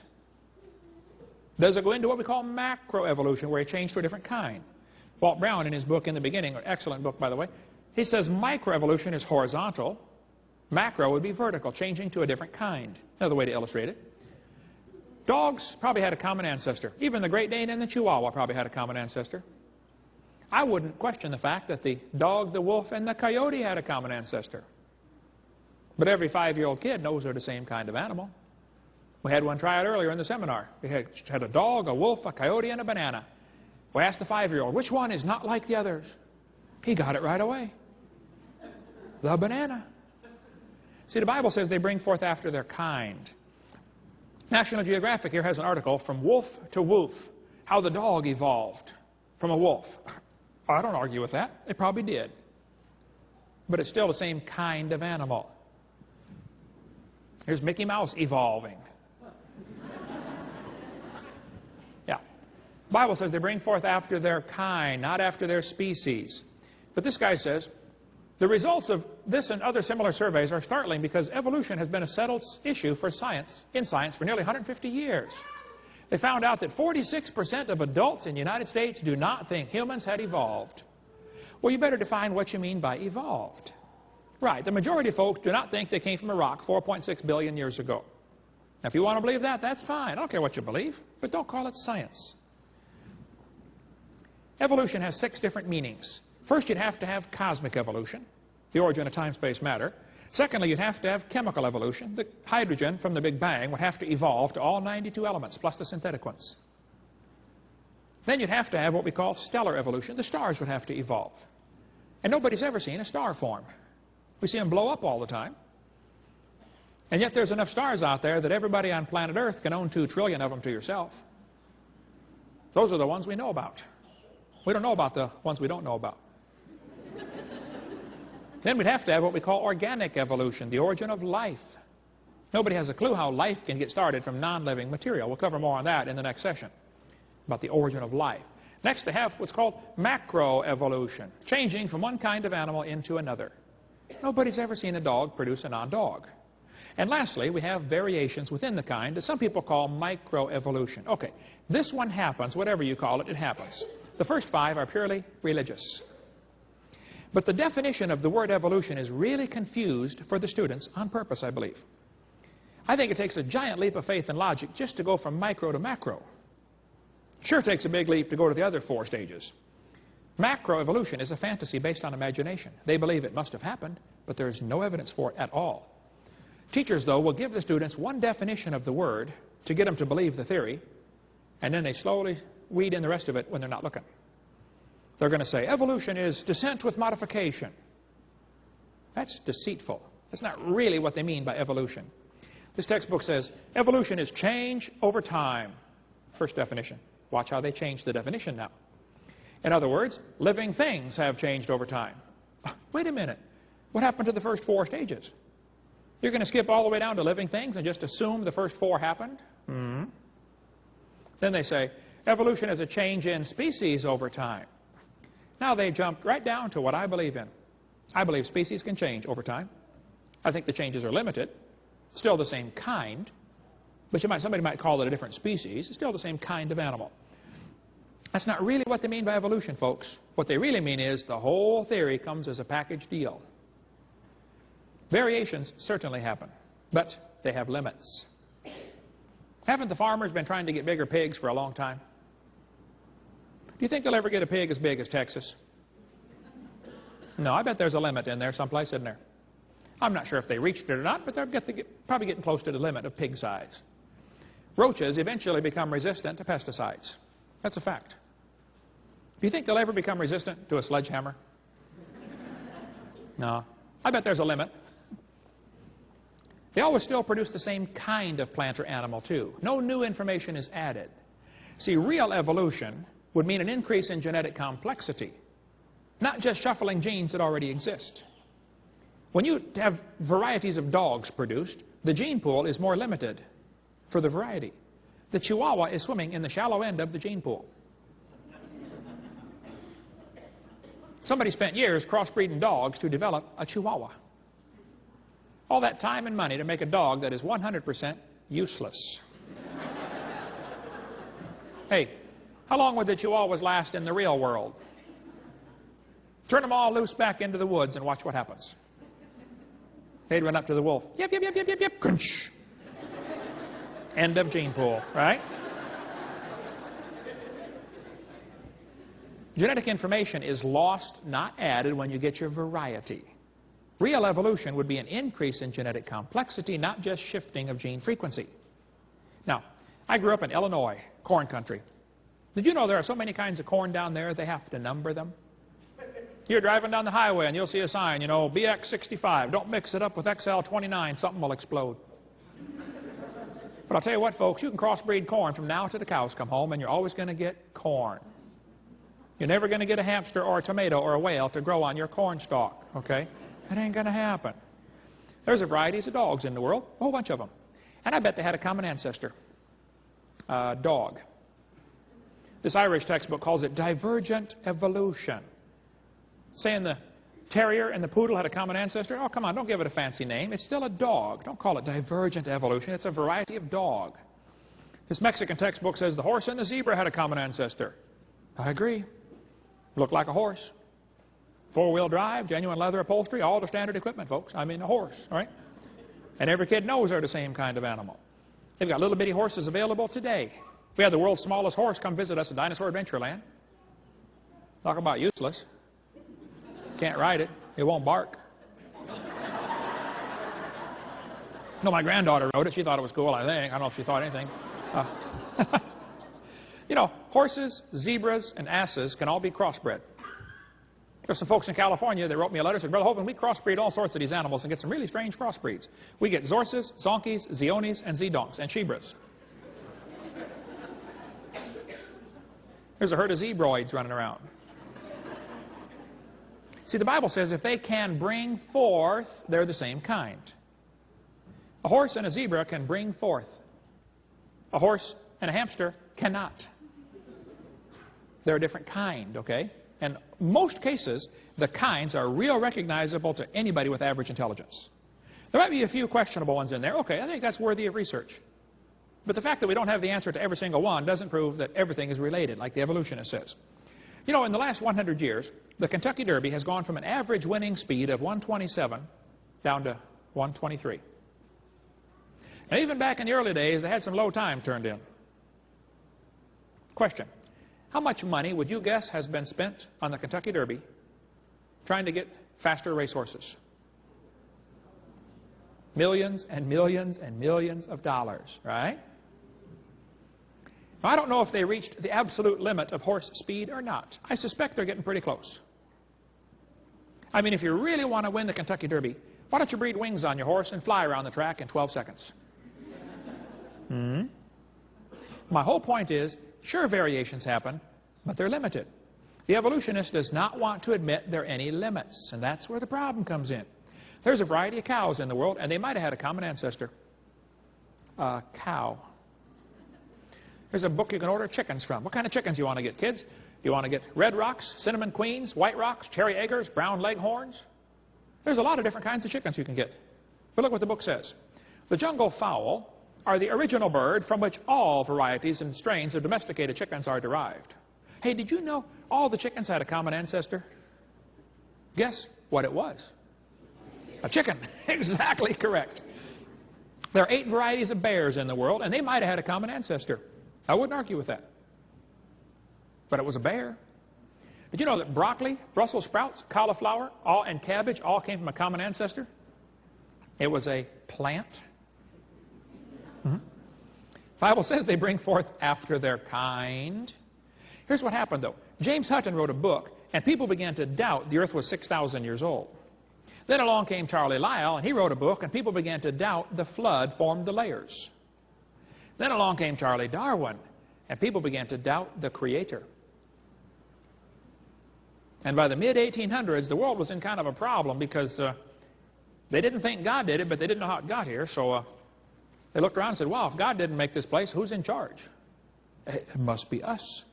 Does it go into what we call macroevolution, where it changed to a different kind? Walt Brown, in his book In the Beginning, an excellent book, by the way, he says microevolution is horizontal. Macro would be vertical, changing to a different kind. Another way to illustrate it. Dogs probably had a common ancestor. Even the Great Dane and the Chihuahua probably had a common ancestor. I wouldn't question the fact that the dog, the wolf, and the coyote had a common ancestor. But every 5-year-old kid knows they're the same kind of animal. We had one try it earlier in the seminar. We had a dog, a wolf, a coyote, and a banana. We asked the 5-year-old, which one is not like the others? He got it right away. The banana. See, the Bible says they bring forth after their kind. National Geographic here has an article, From Wolf to Woof, how the dog evolved from a wolf. I don't argue with that. It probably did. But it's still the same kind of animal. Here's Mickey Mouse evolving. Yeah. The Bible says they bring forth after their kind, not after their species. But this guy says, the results of this and other similar surveys are startling because evolution has been a settled issue for science for nearly 150 years. They found out that 46% of adults in the United States do not think humans had evolved. Well, you better define what you mean by evolved. Right, the majority of folks do not think they came from a rock 4.6 billion years ago. Now, if you want to believe that, that's fine. I don't care what you believe, but don't call it science. Evolution has 6 different meanings. First, you'd have to have cosmic evolution, the origin of time-space matter. Secondly, you'd have to have chemical evolution. The hydrogen from the Big Bang would have to evolve to all 92 elements, plus the synthetic ones. Then you'd have to have what we call stellar evolution. The stars would have to evolve. And nobody's ever seen a star form. We see them blow up all the time. And yet there's enough stars out there that everybody on planet Earth can own 2 trillion of them to yourself. Those are the ones we know about. We don't know about the ones we don't know about. Then we'd have to have what we call organic evolution, the origin of life. Nobody has a clue how life can get started from non-living material. We'll cover more on that in the next session, about the origin of life. Next, they have what's called macroevolution, changing from one kind of animal into another. Nobody's ever seen a dog produce a non-dog. And lastly, we have variations within the kind that some people call microevolution. Okay, this one happens, whatever you call it, it happens. The first 5 are purely religious. But the definition of the word evolution is really confused for the students on purpose, I believe. I think it takes a giant leap of faith and logic just to go from micro to macro. Sure takes a big leap to go to the other 4 stages. Macroevolution is a fantasy based on imagination. They believe it must have happened, but there's no evidence for it at all. Teachers, though, will give the students one definition of the word to get them to believe the theory, and then they slowly weed in the rest of it when they're not looking. They're going to say, evolution is descent with modification. That's deceitful. That's not really what they mean by evolution. This textbook says, evolution is change over time. First definition. Watch how they change the definition now. In other words, living things have changed over time. Wait a minute. What happened to the first 4 stages? You're going to skip all the way down to living things and just assume the first 4 happened? Then they say, evolution is a change in species over time. Now they jumped right down to what I believe in. I believe species can change over time. I think the changes are limited. Still the same kind. But somebody might call it a different species. It's still the same kind of animal. That's not really what they mean by evolution, folks. What they really mean is the whole theory comes as a package deal. Variations certainly happen, but they have limits. Haven't the farmers been trying to get bigger pigs for a long time? Do you think they'll ever get a pig as big as Texas? No, I bet there's a limit in there someplace, isn't there? I'm not sure if they reached it or not, but they're probably getting close to the limit of pig size. Roaches eventually become resistant to pesticides. That's a fact. Do you think they'll ever become resistant to a sledgehammer? No. I bet there's a limit. They always still produce the same kind of plant or animal, too. No new information is added. See, real evolution would mean an increase in genetic complexity, not just shuffling genes that already exist. When you have varieties of dogs produced, the gene pool is more limited for the variety. The Chihuahua is swimming in the shallow end of the gene pool. Somebody spent years crossbreeding dogs to develop a Chihuahua. All that time and money to make a dog that is 100% useless. Hey, how long would the Chihuahuas last in the real world? Turn them all loose back into the woods and watch what happens. They'd run up to the wolf. Yep, yep, yep, yep, yep, yep. Crunch. End of gene pool, right? Genetic information is lost, not added, when you get your variety. Real evolution would be an increase in genetic complexity, not just shifting of gene frequency. Now, I grew up in Illinois, corn country. Did you know there are so many kinds of corn down there, they have to number them? You're driving down the highway and you'll see a sign, you know, BX65. Don't mix it up with XL29. Something will explode. But I'll tell you what, folks, you can crossbreed corn from now to the cows come home, and you're always going to get corn. You're never going to get a hamster or a tomato or a whale to grow on your corn stalk, okay? That ain't going to happen. There's a varieties of dogs in the world, a whole bunch of them. And I bet they had a common ancestor, dog. This Irish textbook calls it divergent evolution. Saying the terrier and the poodle had a common ancestor? Oh, come on, don't give it a fancy name. It's still a dog. Don't call it divergent evolution. It's a variety of dog. This Mexican textbook says the horse and the zebra had a common ancestor. I agree. Looked like a horse. 4-wheel drive, genuine leather upholstery, all the standard equipment, folks. I mean, a horse, all right? And every kid knows they're the same kind of animal. They've got little bitty horses available today. We had the world's smallest horse come visit us at Dinosaur Adventureland. Talk about useless. Can't ride it. It won't bark. No, my granddaughter rode it. She thought it was cool, I think. I don't know if she thought anything. You know, horses, zebras, and asses can all be crossbred. There's some folks in California that wrote me a letter and said, Brother Hovind, we crossbreed all sorts of these animals and get some really strange crossbreeds. We get Zorses, Zonkies, Zionis, and Zedonks, and Shebras. There's a herd of zebroids running around. See, the Bible says if they can bring forth, they're the same kind. A horse and a zebra can bring forth. A horse and a hamster cannot. They're a different kind, okay? And most cases, the kinds are real recognizable to anybody with average intelligence. There might be a few questionable ones in there. Okay, I think that's worthy of research. But the fact that we don't have the answer to every single one doesn't prove that everything is related, like the evolutionist says. You know, in the last 100 years, the Kentucky Derby has gone from an average winning speed of 127 down to 123. Now, even back in the early days, they had some low times turned in. Question: how much money would you guess has been spent on the Kentucky Derby trying to get faster racehorses? Millions and millions and millions of dollars, right? Now, I don't know if they reached the absolute limit of horse speed or not. I suspect they're getting pretty close. I mean, if you really want to win the Kentucky Derby, why don't you breed wings on your horse and fly around the track in 12 seconds? My whole point is, sure, variations happen, but they're limited. The evolutionist does not want to admit there are any limits, and that's where the problem comes in. There's a variety of cows in the world, and they might have had a common ancestor. A cow. There's a book you can order chickens from. What kind of chickens you want to get, kids? You want to get red rocks, cinnamon queens, white rocks, cherry eggers, brown leghorns? There's a lot of different kinds of chickens you can get. But look what the book says. The jungle fowl are the original bird from which all varieties and strains of domesticated chickens are derived. Hey, did you know all the chickens had a common ancestor? Guess what it was? A chicken. Exactly correct. There are 8 varieties of bears in the world, and they might have had a common ancestor. I wouldn't argue with that. But it was a bear. Did you know that broccoli, Brussels sprouts, cauliflower, and cabbage all came from a common ancestor? It was a plant. The Bible says they bring forth after their kind. Here's what happened, though. James Hutton wrote a book, and people began to doubt the earth was 6,000 years old. Then along came Charlie Lyell, and he wrote a book, and people began to doubt the flood formed the layers. Then along came Charlie Darwin, and people began to doubt the Creator. And by the mid-1800s, the world was in kind of a problem because they didn't think God did it, but they didn't know how it got here. So they looked around and said, wow, if God didn't make this place, who's in charge? It must be us.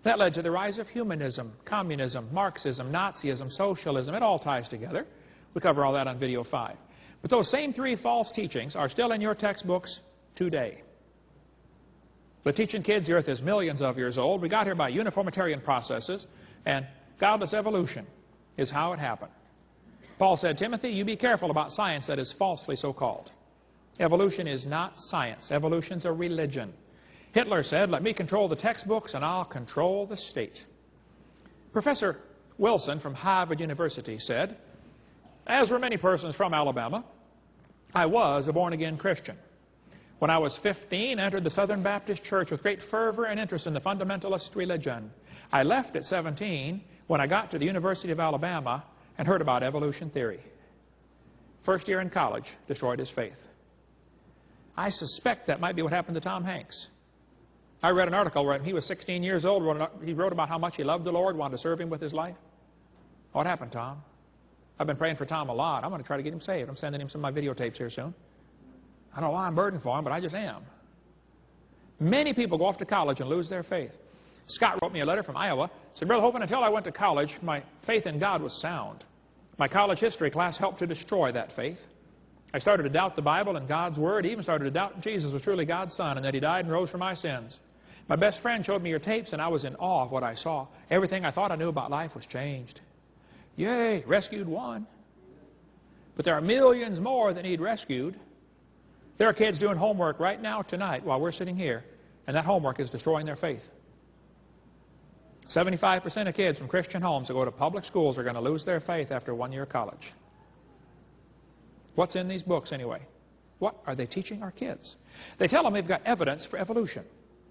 That led to the rise of humanism, communism, Marxism, Nazism, socialism. It all ties together. We cover all that on video 5. But those same 3 false teachings are still in your textbooks today. We're teaching kids the earth is millions of years old. We got here by uniformitarian processes, and godless evolution is how it happened. Paul said, Timothy, you be careful about science that is falsely so called. Evolution is not science. Evolution's a religion. Hitler said, let me control the textbooks and I'll control the state. Professor Wilson from Harvard University said, as were many persons from Alabama, I was a born-again Christian. When I was 15, I entered the Southern Baptist Church with great fervor and interest in the fundamentalist religion. I left at 17 when I got to the University of Alabama and heard about evolution theory. First year in college, destroyed his faith. I suspect that might be what happened to Tom Hanks. I read an article where he was 16 years old. He wrote about how much he loved the Lord, wanted to serve Him with his life. What happened, Tom? I've been praying for Tom a lot. I'm going to try to get him saved. I'm sending him some of my videotapes here soon. I don't know why I'm burdened for him, but I just am. Many people go off to college and lose their faith. Scott wrote me a letter from Iowa. Said, Brother Hovind, until I went to college, my faith in God was sound. My college history class helped to destroy that faith. I started to doubt the Bible and God's Word. I even started to doubt Jesus was truly God's Son and that He died and rose for my sins. My best friend showed me your tapes, and I was in awe of what I saw. Everything I thought I knew about life was changed. Yay, rescued one. But there are millions more that need rescued. There are kids doing homework right now, tonight, while we're sitting here, and that homework is destroying their faith. 75% of kids from Christian homes that go to public schools are going to lose their faith after 1 year of college. What's in these books, anyway? What are they teaching our kids? They tell them they've got evidence for evolution.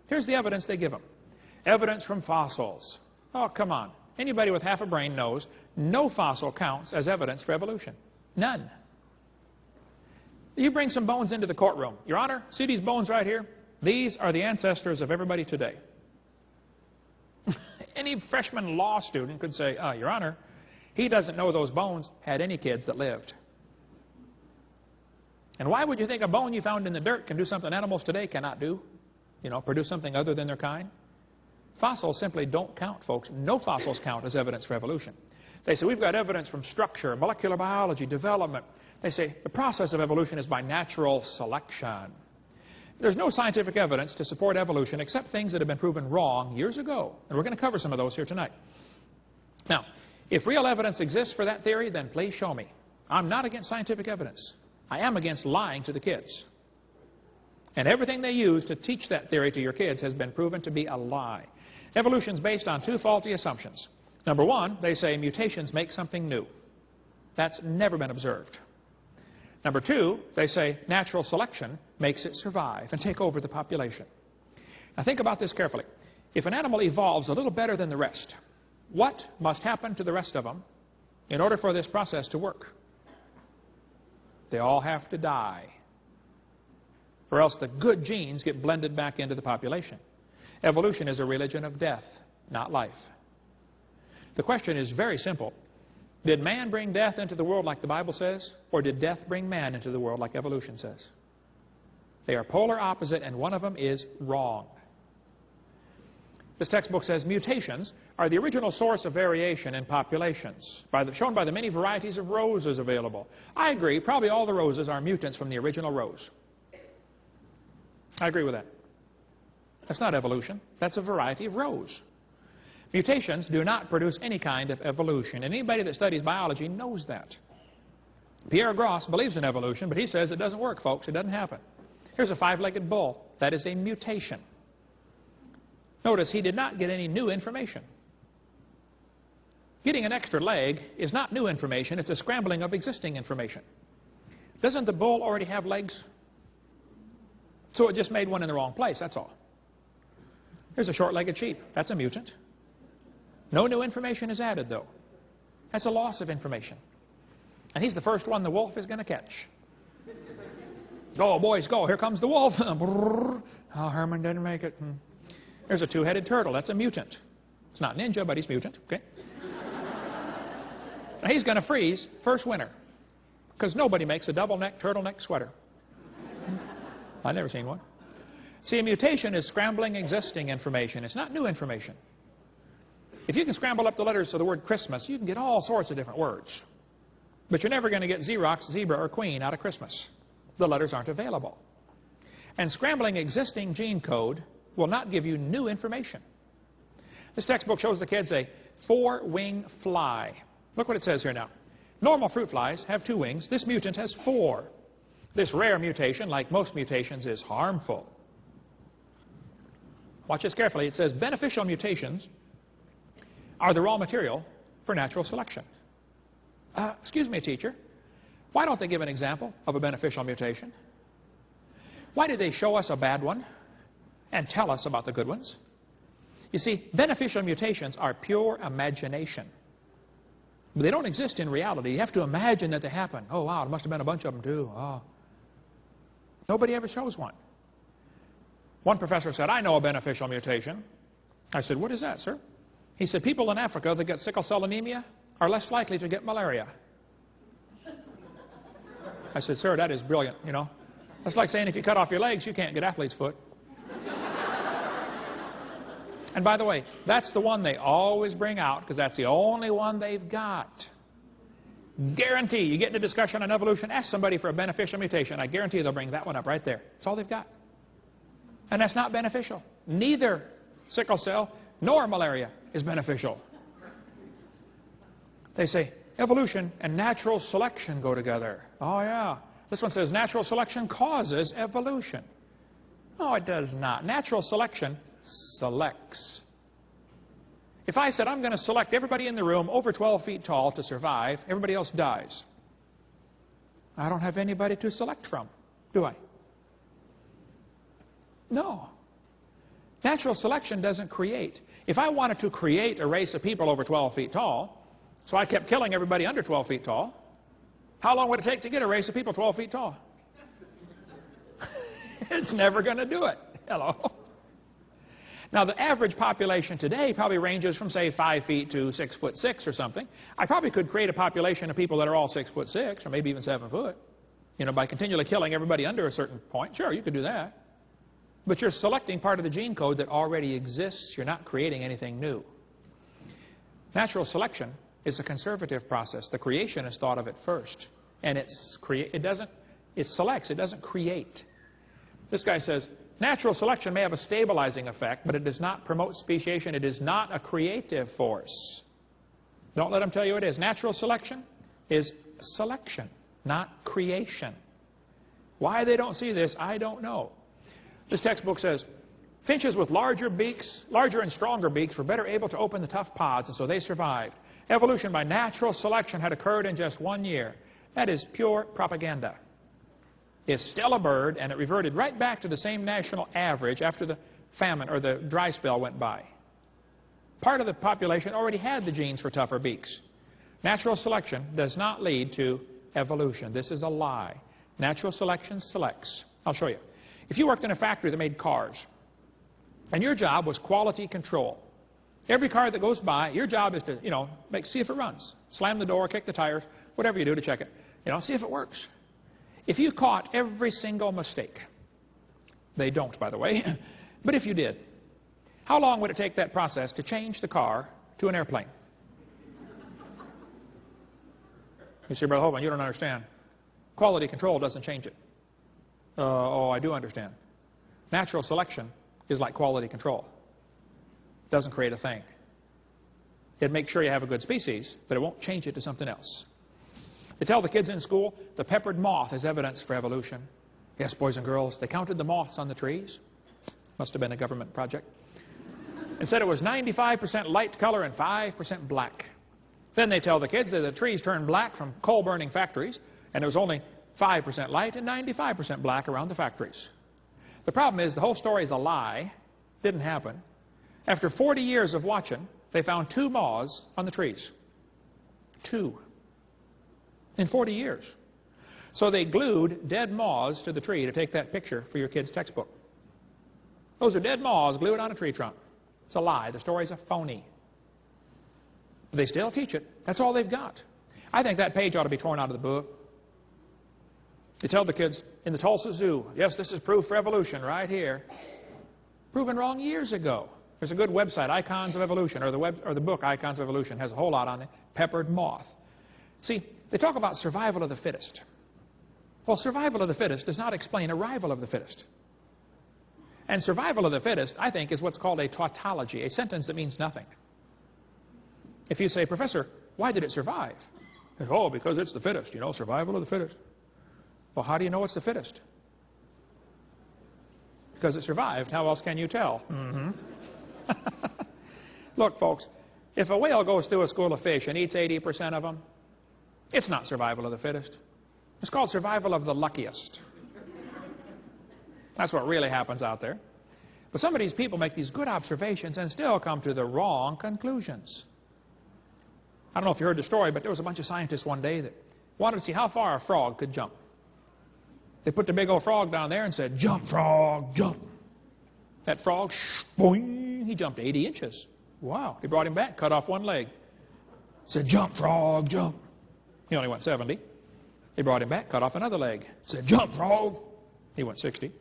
Here's the evidence they give them. Evidence from fossils. Oh, come on. Anybody with half a brain knows no fossil counts as evidence for evolution. None. You bring some bones into the courtroom. Your Honor, see these bones right here? These are the ancestors of everybody today. Any freshman law student could say, Your Honor, he doesn't know those bones had any kids that lived. And why would you think a bone you found in the dirt can do something animals today cannot do? You know, produce something other than their kind? Fossils simply don't count, folks. No fossils count as evidence for evolution. They say, we've got evidence from structure, molecular biology, development. They say, the process of evolution is by natural selection. There's no scientific evidence to support evolution except things that have been proven wrong years ago. And we're going to cover some of those here tonight. Now, if real evidence exists for that theory, then please show me. I'm not against scientific evidence. I am against lying to the kids. And everything they use to teach that theory to your kids has been proven to be a lie. Evolution is based on two faulty assumptions. Number one, they say mutations make something new. That's never been observed. Number two, they say natural selection makes it survive and take over the population. Now think about this carefully. If an animal evolves a little better than the rest, what must happen to the rest of them in order for this process to work? They all have to die. Or else the good genes get blended back into the population. Evolution is a religion of death, not life. The question is very simple. Did man bring death into the world like the Bible says, or did death bring man into the world like evolution says? They are polar opposite, and one of them is wrong. This textbook says mutations are the original source of variation in populations, shown by the many varieties of roses available. I agree, probably all the roses are mutants from the original rose. I agree with that. That's not evolution. That's a variety of rose. Mutations do not produce any kind of evolution. And anybody that studies biology knows that. Pierre Gross believes in evolution, but he says it doesn't work, folks. It doesn't happen. Here's a five-legged bull. That is a mutation. Notice he did not get any new information. Getting an extra leg is not new information. It's a scrambling of existing information. Doesn't the bull already have legs? So it just made one in the wrong place, that's all. Here's a short-legged sheep. That's a mutant. No new information is added, though. That's a loss of information. And he's the first one the wolf is going to catch. Go, boys, go. Here comes the wolf. Oh, Herman didn't make it. There's a two-headed turtle. That's a mutant. It's not ninja, but he's mutant. Okay. Now he's going to freeze first winter because nobody makes a double-neck turtleneck sweater. I've never seen one. See, a mutation is scrambling existing information. It's not new information. If you can scramble up the letters of the word Christmas, you can get all sorts of different words. But you're never going to get Xerox, zebra, or queen out of Christmas. The letters aren't available. And scrambling existing gene code will not give you new information. This textbook shows the kids a four-wing fly. Look what it says here now. Normal fruit flies have 2 wings. This mutant has 4. This rare mutation, like most mutations, is harmful. Watch this carefully. It says beneficial mutations are the raw material for natural selection. Excuse me, teacher. Why don't they give an example of a beneficial mutation? Why did they show us a bad one and tell us about the good ones? You see, beneficial mutations are pure imagination. But they don't exist in reality. You have to imagine that they happen. Oh, wow, there must have been a bunch of them, too. Oh. Nobody ever shows one. One professor said, I know a beneficial mutation. I said, what is that, sir? He said, people in Africa that get sickle cell anemia are less likely to get malaria. I said, sir, that is brilliant, you know. That's like saying if you cut off your legs, you can't get athlete's foot. And by the way, that's the one they always bring out because that's the only one they've got. Guarantee, you get into discussion on evolution, ask somebody for a beneficial mutation. I guarantee they'll bring that one up right there. That's all they've got. And that's not beneficial. Neither sickle cell nor malaria is beneficial. They say evolution and natural selection go together. Oh, yeah. This one says natural selection causes evolution. No, it does not. Natural selection selects. If I said I'm going to select everybody in the room over 12 feet tall to survive, everybody else dies. I don't have anybody to select from, do I? No. Natural selection doesn't create. If I wanted to create a race of people over 12 feet tall, so I kept killing everybody under 12 feet tall, how long would it take to get a race of people 12 feet tall? It's never going to do it. Hello. Now, the average population today probably ranges from, say, 5 feet to 6'6" or something. I probably could create a population of people that are all 6'6", or maybe even 7 foot, you know, by continually killing everybody under a certain point. Sure, you could do that. But you're selecting part of the gene code that already exists. You're not creating anything new. Natural selection is a conservative process. The creationist thought of it first. And it selects. It doesn't create. This guy says, natural selection may have a stabilizing effect, but it does not promote speciation. It is not a creative force. Don't let him tell you it is. Natural selection is selection, not creation. Why they don't see this, I don't know. This textbook says, finches with larger and stronger beaks were better able to open the tough pods, and so they survived. Evolution by natural selection had occurred in just 1 year. That is pure propaganda. It's still a bird, and it reverted right back to the same national average after the famine or the dry spell went by. Part of the population already had the genes for tougher beaks. Natural selection does not lead to evolution. This is a lie. Natural selection selects. I'll show you. If you worked in a factory that made cars, and your job was quality control, every car that goes by, your job is to, see if it runs. Slam the door, kick the tires, whatever you do to check it. See if it works. If you caught every single mistake, they don't, by the way, but if you did, how long would it take that process to change the car to an airplane? You say, Brother Holman, you don't understand. Quality control doesn't change it. Oh, I do understand. Natural selection is like quality control. It doesn't create a thing. It makes sure you have a good species, but it won't change it to something else. They tell the kids in school the peppered moth is evidence for evolution. Yes, boys and girls, they counted the moths on the trees. Must have been a government project. And said it was 95% light color and 5% black. Then they tell the kids that the trees turned black from coal-burning factories, and it was only 5% light and 95% black around the factories. The problem is the whole story is a lie. Didn't happen. After 40 years of watching, they found 2 moths on the trees. 2. In 40 years. So they glued dead moths to the tree to take that picture for your kid's textbook. Those are dead moths glued on a tree trunk. It's a lie. The story's a phony. But they still teach it. That's all they've got. I think that page ought to be torn out of the book. They tell the kids in the Tulsa Zoo, yes, this is proof for evolution right here. Proven wrong years ago. There's a good website, Icons of Evolution, or the book Icons of Evolution has a whole lot on it. Peppered moth. See, they talk about survival of the fittest. Well, survival of the fittest does not explain arrival of the fittest. And survival of the fittest, I think, is what's called a tautology, a sentence that means nothing. If you say, Professor, why did it survive? Oh, because it's the fittest, survival of the fittest. Well, how do you know it's the fittest? Because it survived. How else can you tell? Look, folks, if a whale goes through a school of fish and eats 80% of them, it's not survival of the fittest. It's called survival of the luckiest. That's what really happens out there. But some of these people make these good observations and still come to the wrong conclusions. I don't know if you heard the story, but there was a bunch of scientists one day that wanted to see how far a frog could jump. They put the big old frog down there and said, jump, frog, jump. That frog, boing, he jumped 80 inches. Wow. They brought him back, cut off one leg. Said, jump, frog, jump. He only went 70. They brought him back, cut off another leg. Said, jump, frog. He went 60.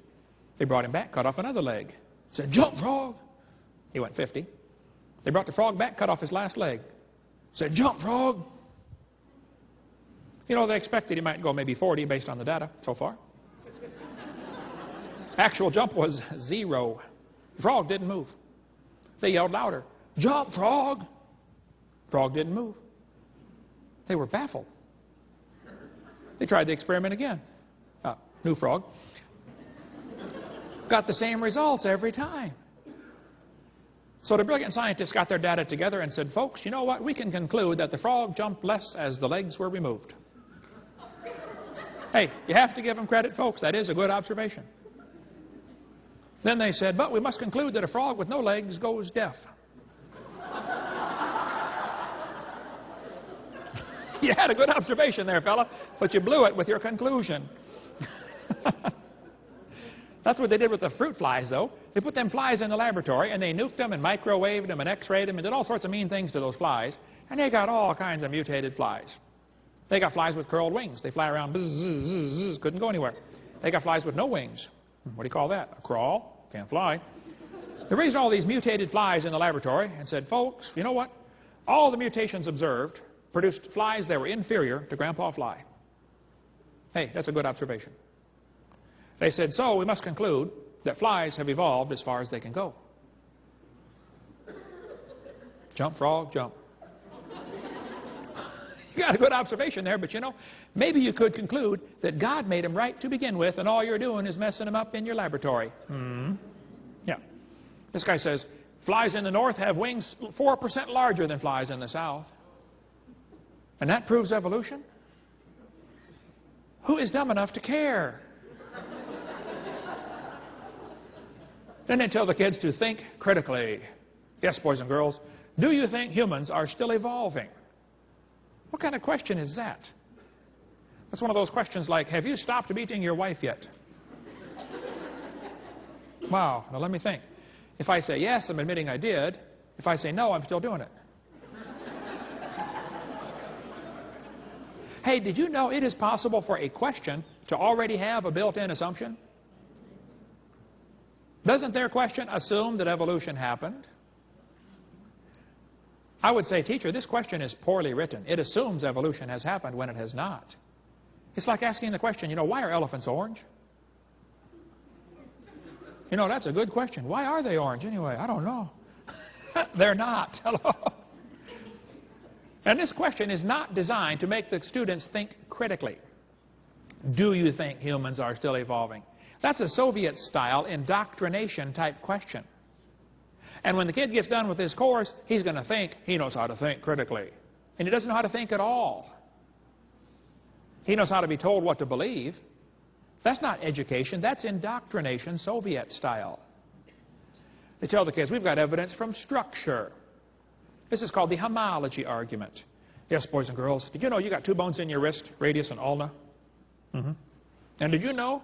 They brought him back, cut off another leg. Said, jump, frog. He went 50. They brought the frog back, cut off his last leg. Said, jump, frog. They expected he might go maybe 40 based on the data so far. Actual jump was 0. The frog didn't move. They yelled louder, jump, frog. Frog didn't move. They were baffled. They tried the experiment again. New frog. Got the same results every time. So the brilliant scientists got their data together and said, folks, you know what? We can conclude that the frog jumped less as the legs were removed. Hey, you have to give them credit, folks. That is a good observation. Then they said, but we must conclude that a frog with no legs goes deaf. You had a good observation there, fella, but you blew it with your conclusion. That's what they did with the fruit flies, though. They put them flies in the laboratory, and they nuked them and microwaved them and x-rayed them and did all sorts of mean things to those flies, and they got all kinds of mutated flies. They got flies with curled wings. They fly around, bzz, bzz, bzz, couldn't go anywhere. They got flies with no wings. What do you call that? A crawl? Can't fly. They raised all these mutated flies in the laboratory and said, folks, you know what? All the mutations observed produced flies that were inferior to Grandpa Fly. Hey, that's a good observation. They said, so we must conclude that flies have evolved as far as they can go. Jump, frog, jump. You got a good observation there, but you know, maybe you could conclude that God made them right to begin with, and all you're doing is messing them up in your laboratory. Yeah. This guy says, flies in the north have wings 4% larger than flies in the south. And that proves evolution? Who is dumb enough to care? Then they tell the kids to think critically. Yes, boys and girls, do you think humans are still evolving? What kind of question is that? That's one of those questions like, have you stopped beating your wife yet? Wow, now let me think. If I say yes, I'm admitting I did. If I say no, I'm still doing it. Hey, did you know it is possible for a question to already have a built-in assumption? Doesn't their question assume that evolution happened? I would say, teacher, this question is poorly written. It assumes evolution has happened when it has not. It's like asking the question, you know, why are elephants orange? You know, that's a good question. Why are they orange anyway? I don't know. They're not. Hello. And this question is not designed to make the students think critically. Do you think humans are still evolving? That's a Soviet-style indoctrination type question. And when the kid gets done with this course, he's going to think he knows how to think critically. And he doesn't know how to think at all. He knows how to be told what to believe. That's not education. That's indoctrination, Soviet-style. They tell the kids, we've got evidence from structure. This is called the homology argument. Yes, boys and girls, did you know you got 2 bones in your wrist, radius and ulna? And did you know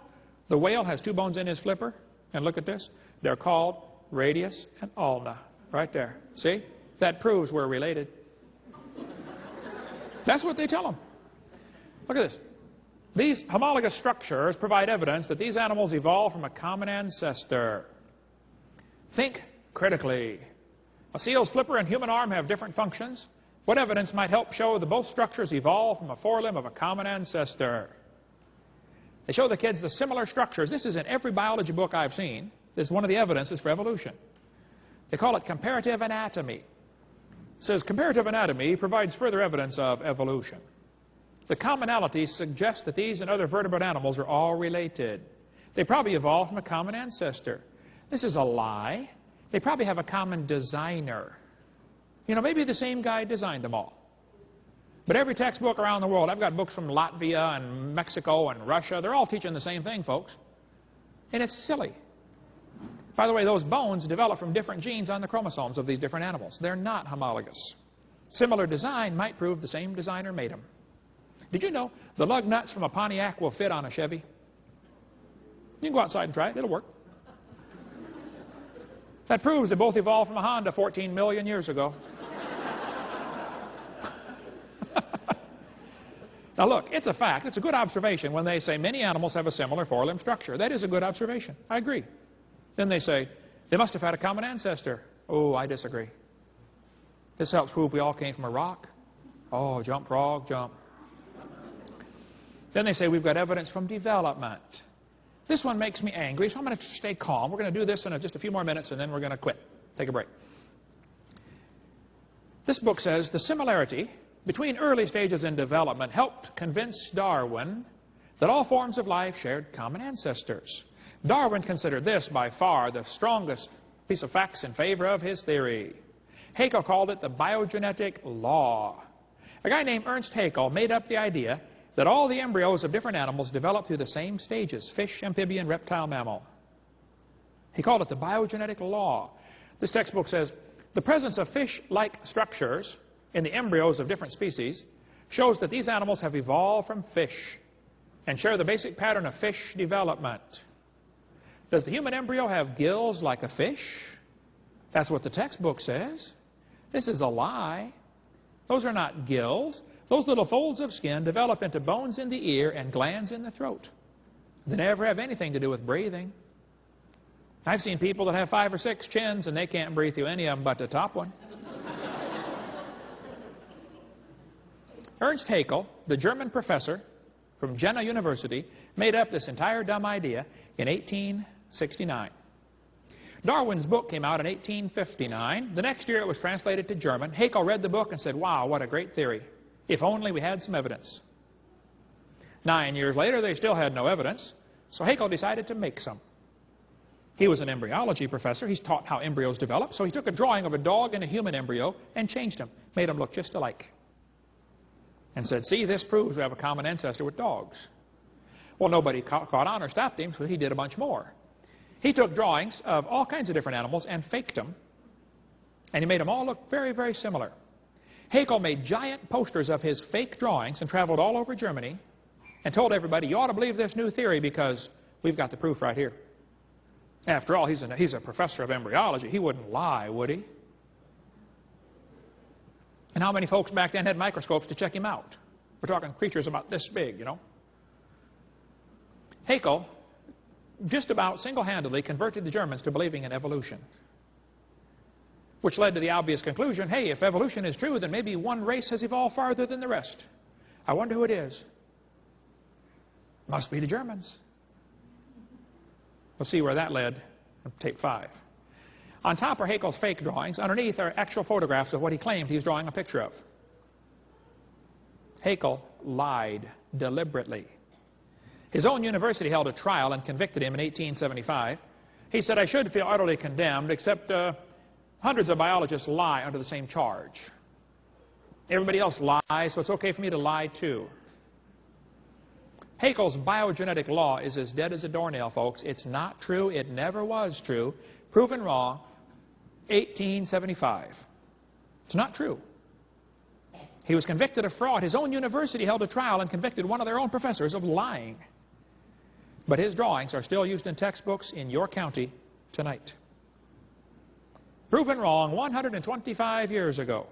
the whale has 2 bones in his flipper? And look at this. They're called radius and ulna. Right there. See? That proves we're related. That's what they tell them. Look at this. These homologous structures provide evidence that these animals evolved from a common ancestor. Think critically. A seal's flipper and human arm have different functions. What evidence might help show that both structures evolved from a forelimb of a common ancestor? They show the kids the similar structures. This is in every biology book I've seen. This is one of the evidences for evolution. They call it comparative anatomy. It says comparative anatomy provides further evidence of evolution. The commonalities suggest that these and other vertebrate animals are all related. They probably evolved from a common ancestor. This is a lie. They probably have a common designer. You know, maybe the same guy designed them all. But every textbook around the world, I've got books from Latvia and Mexico and Russia, they're all teaching the same thing, folks. And it's silly. By the way, those bones develop from different genes on the chromosomes of these different animals. They're not homologous. Similar design might prove the same designer made them. Did you know the lug nuts from a Pontiac will fit on a Chevy? You can go outside and try it. It'll work. That proves they both evolved from a Honda 14 million years ago. Now look, it's a fact. It's a good observation when they say many animals have a similar forelimb structure. That is a good observation. I agree. Then they say they must have had a common ancestor. Oh, I disagree. This helps prove we all came from a rock. Oh, jump, frog, jump. Then they say we've got evidence from development. This one makes me angry, so I'm going to stay calm. We're going to do this in just a few more minutes, and then we're going to quit. Take a break. This book says the similarity between early stages in development helped convince Darwin that all forms of life shared common ancestors. Darwin considered this by far the strongest piece of facts in favor of his theory. Haeckel called it the biogenetic law. A guy named Ernst Haeckel made up the idea that all the embryos of different animals develop through the same stages: fish, amphibian, reptile, mammal. He called it the biogenetic law. This textbook says the presence of fish-like structures in the embryos of different species shows that these animals have evolved from fish and share the basic pattern of fish development. Does the human embryo have gills like a fish? That's what the textbook says. This is a lie. Those are not gills. Those little folds of skin develop into bones in the ear and glands in the throat. They never have anything to do with breathing. I've seen people that have 5 or 6 chins and they can't breathe through any of them but the top one. Ernst Haeckel, the German professor from Jena University, made up this entire dumb idea. in 1869. Darwin's book came out in 1859. The next year it was translated to German. Haeckel read the book and said, wow, what a great theory. If only we had some evidence. 9 years later, they still had no evidence, so Haeckel decided to make some. He was an embryology professor. He's taught how embryos develop, so he took a drawing of a dog and a human embryo and changed them, made them look just alike, and said, see, this proves we have a common ancestor with dogs. Well, nobody caught on or stopped him, so he did a bunch more. He took drawings of all kinds of different animals and faked them, and he made them all look very, very similar. Haeckel made giant posters of his fake drawings and traveled all over Germany and told everybody, you ought to believe this new theory because we've got the proof right here. After all, he's a professor of embryology. He wouldn't lie, would he? And how many folks back then had microscopes to check him out? We're talking creatures about this big, you know. Haeckel just about single-handedly converted the Germans to believing in evolution, which led to the obvious conclusion, hey, if evolution is true, then maybe one race has evolved farther than the rest. I wonder who it is. Must be the Germans. We'll see where that led on tape 5. On top are Haeckel's fake drawings. Underneath are actual photographs of what he claimed he was drawing a picture of. Haeckel lied deliberately. His own university held a trial and convicted him in 1875. He said, I should feel utterly condemned, except hundreds of biologists lie under the same charge. Everybody else lies, so it's okay for me to lie too. Haeckel's biogenetic law is as dead as a doornail, folks. It's not true. It never was true. Proven wrong, 1875. It's not true. He was convicted of fraud. His own university held a trial and convicted one of their own professors of lying. But his drawings are still used in textbooks in your county tonight. Proven wrong 125 years ago.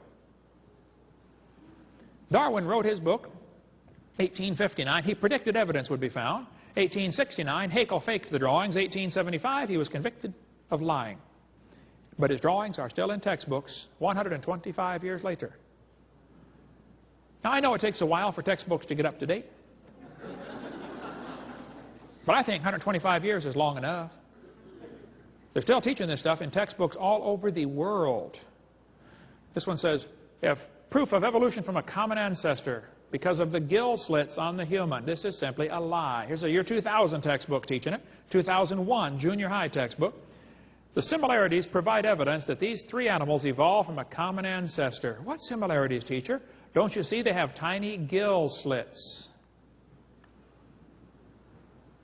Darwin wrote his book, 1859. He predicted evidence would be found. 1869, Haeckel faked the drawings. 1875, he was convicted of lying. But his drawings are still in textbooks 125 years later. Now, I know it takes a while for textbooks to get up to date. But I think 125 years is long enough. They're still teaching this stuff in textbooks all over the world. This one says, if proof of evolution from a common ancestor because of the gill slits on the human. This is simply a lie. Here's a year 2000 textbook teaching it. 2001 junior high textbook. The similarities provide evidence that these three animals evolved from a common ancestor. What similarities, teacher? Don't you see they have tiny gill slits?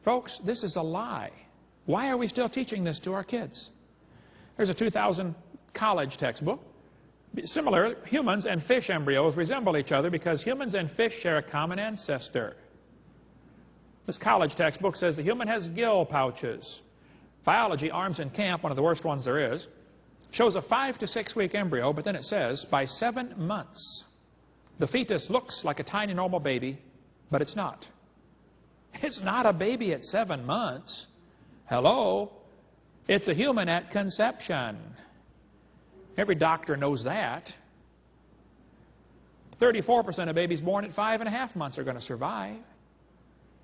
Folks, this is a lie. Why are we still teaching this to our kids? There's a 2000 college textbook. Similar, humans and fish embryos resemble each other because humans and fish share a common ancestor. This college textbook says the human has gill pouches. Biology, Arms in Camp, one of the worst ones there is, shows a 5 to 6 week embryo, but then it says by 7 months, the fetus looks like a tiny normal baby, but it's not. It's not a baby at 7 months. Hello? It's a human at conception. Every doctor knows that. 34% of babies born at 5.5 months are going to survive.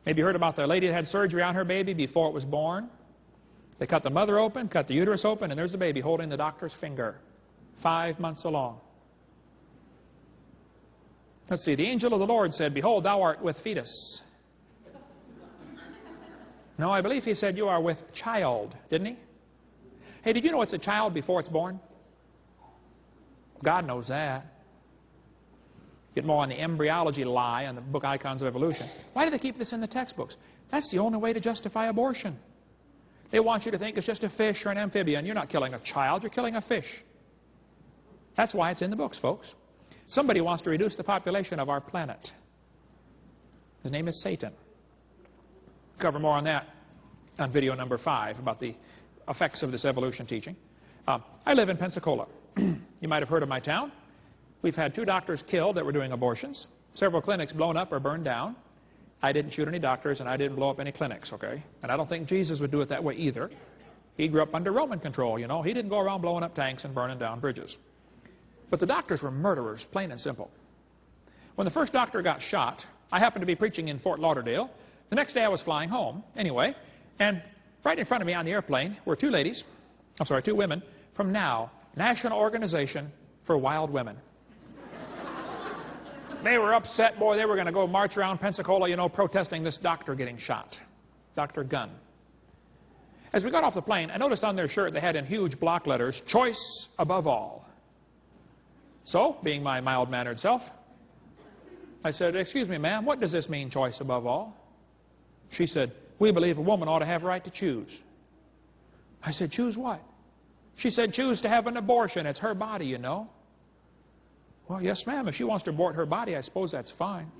Maybe you heard about the lady that had surgery on her baby before it was born. They cut the mother open, cut the uterus open, and there's the baby holding the doctor's finger, 5 months along. Let's see, the angel of the Lord said, behold, thou art with fetus. No, I believe he said you are with child, didn't he? Hey, did you know it's a child before it's born? God knows that. Get more on the embryology lie on the book Icons of Evolution. Why do they keep this in the textbooks? That's the only way to justify abortion. They want you to think it's just a fish or an amphibian. You're not killing a child, you're killing a fish. That's why it's in the books, folks. Somebody wants to reduce the population of our planet. His name is Satan. Cover more on that on video number 5 about the effects of this evolution teaching. I live in Pensacola. You might have heard of my town. We've had 2 doctors killed that were doing abortions. Several clinics blown up or burned down. I didn't shoot any doctors and I didn't blow up any clinics, okay? And I don't think Jesus would do it that way either. He grew up under Roman control, you know. He didn't go around blowing up tanks and burning down bridges. But the doctors were murderers, plain and simple. When the first doctor got shot, I happened to be preaching in Fort Lauderdale. The next day I was flying home, anyway, and Right in front of me on the airplane were two women from NOW, National Organization for Wild Women. They were upset, boy, they were going to go march around Pensacola, you know, protesting this doctor getting shot, Dr. Gunn. As we got off the plane, I noticed on their shirt they had in huge block letters, "Choice above all." So, being my mild-mannered self, I said, "Excuse me, ma'am, what does this mean, choice above all?" She said, "We believe a woman ought to have a right to choose." I said, "Choose what?" She said, "Choose to have an abortion. It's her body, you know." Well, yes, ma'am. If she wants to abort her body, I suppose that's fine.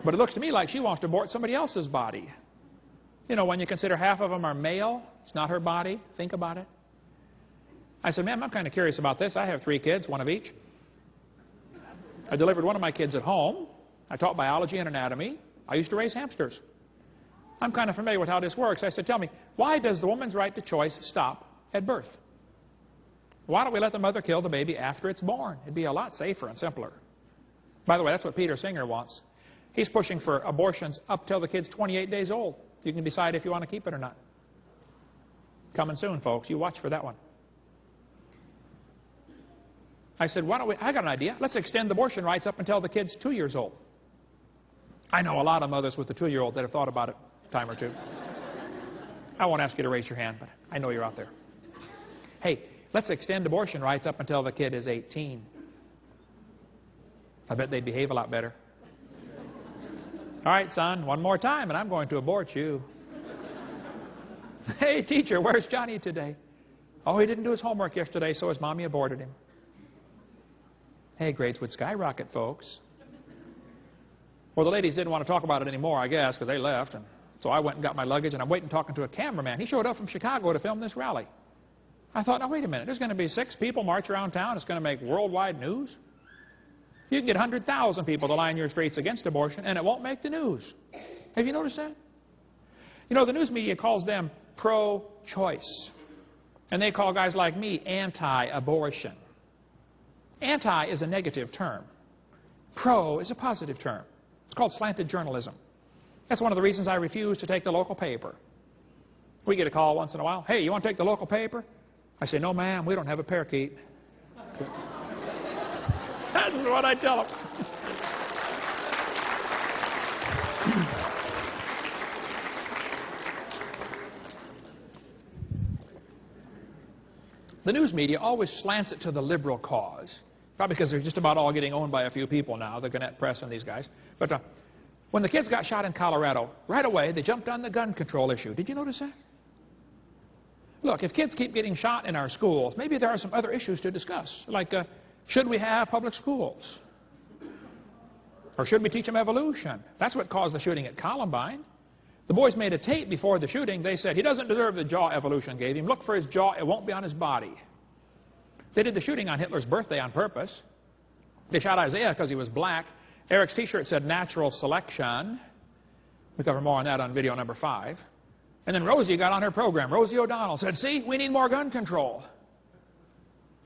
But it looks to me like she wants to abort somebody else's body. You know, when you consider half of them are male, it's not her body. Think about it. I said, "Ma'am, I'm kind of curious about this. I have 3 kids, one of each. I delivered one of my kids at home. I taught biology and anatomy. I used to raise hamsters. I'm kind of familiar with how this works." I said, "Tell me, why does the woman's right to choice stop at birth? Why don't we let the mother kill the baby after it's born? It'd be a lot safer and simpler." By the way, that's what Peter Singer wants. He's pushing for abortions up till the kid's 28 days old. You can decide if you want to keep it or not. Coming soon, folks. You watch for that one. I said, I got an idea. Let's extend abortion rights up until the kid's 2 years old. I know a lot of mothers with the 2-year-old that have thought about it a time or two. I won't ask you to raise your hand, but I know you're out there. Hey, let's extend abortion rights up until the kid is 18. I bet they'd behave a lot better. "All right, son, one more time, and I'm going to abort you." "Hey, teacher, where's Johnny today?" "Oh, he didn't do his homework yesterday, so his mommy aborted him." Hey, grades would skyrocket, folks. Well, the ladies didn't want to talk about it anymore, I guess, because they left. And so I went and got my luggage, and I'm waiting talking to a cameraman. He showed up from Chicago to film this rally. I thought, now, wait a minute. There's going to be 6 people march around town. It's going to make worldwide news. You can get 100,000 people to line your streets against abortion, and it won't make the news. Have you noticed that? You know, the news media calls them pro-choice. And they call guys like me anti-abortion. Anti is a negative term. Pro is a positive term. It's called slanted journalism. That's one of the reasons I refuse to take the local paper. We get a call once in a while. "Hey, you want to take the local paper?" I say, "No, ma'am, we don't have a parakeet." That's what I tell them. The news media always slants it to the liberal cause. Probably because they're just about all getting owned by a few people now, the Gannett Press and these guys. But when the kids got shot in Colorado, right away they jumped on the gun control issue. Did you notice that? Look, if kids keep getting shot in our schools, maybe there are some other issues to discuss. Like, should we have public schools? Or should we teach them evolution? That's what caused the shooting at Columbine. The boys made a tape before the shooting. They said, "He doesn't deserve the jaw evolution gave him. Look for his jaw. It won't be on his body." They did the shooting on Hitler's birthday on purpose. They shot Isaiah because he was black. Eric's T-shirt said natural selection. We cover more on that on video number 5. And then Rosie got on her program. Rosie O'Donnell said, "See, we need more gun control."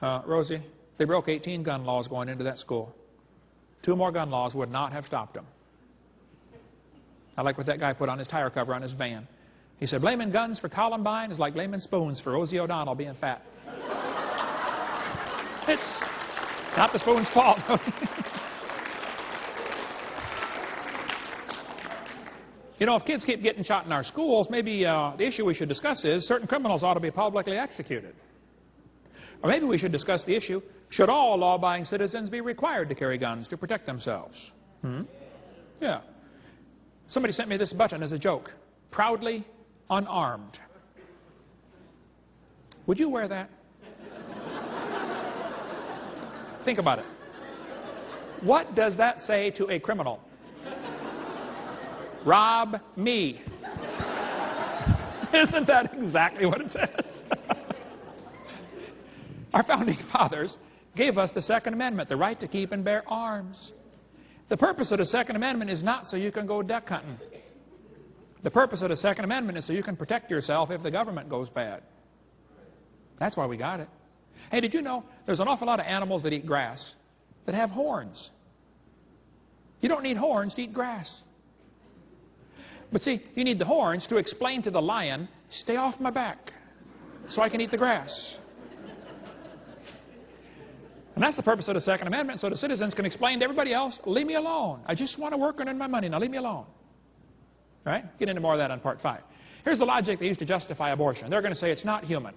Rosie, they broke 18 gun laws going into that school. 2 more gun laws would not have stopped them. I like what that guy put on his tire cover on his van. He said, "Blaming guns for Columbine is like blaming spoons for Rosie O'Donnell being fat." It's not the spoon's fault. You know, if kids keep getting shot in our schools, maybe the issue we should discuss is certain criminals ought to be publicly executed. Or maybe we should discuss the issue, should all law-abiding citizens be required to carry guns to protect themselves? Yeah. Somebody sent me this button as a joke. Proudly unarmed. Would you wear that? Think about it. What does that say to a criminal? Rob me. Isn't that exactly what it says? Our founding fathers gave us the Second Amendment, the right to keep and bear arms. The purpose of the Second Amendment is not so you can go duck hunting. The purpose of the Second Amendment is so you can protect yourself if the government goes bad. That's why we got it. Hey, did you know there's an awful lot of animals that eat grass that have horns? You don't need horns to eat grass. But see, you need the horns to explain to the lion, stay off my back so I can eat the grass. And that's the purpose of the Second Amendment, so the citizens can explain to everybody else, leave me alone. I just want to work and earn my money. Now leave me alone. All right? Get into more of that on Part 5. Here's the logic they used to justify abortion. They're going to say it's not human.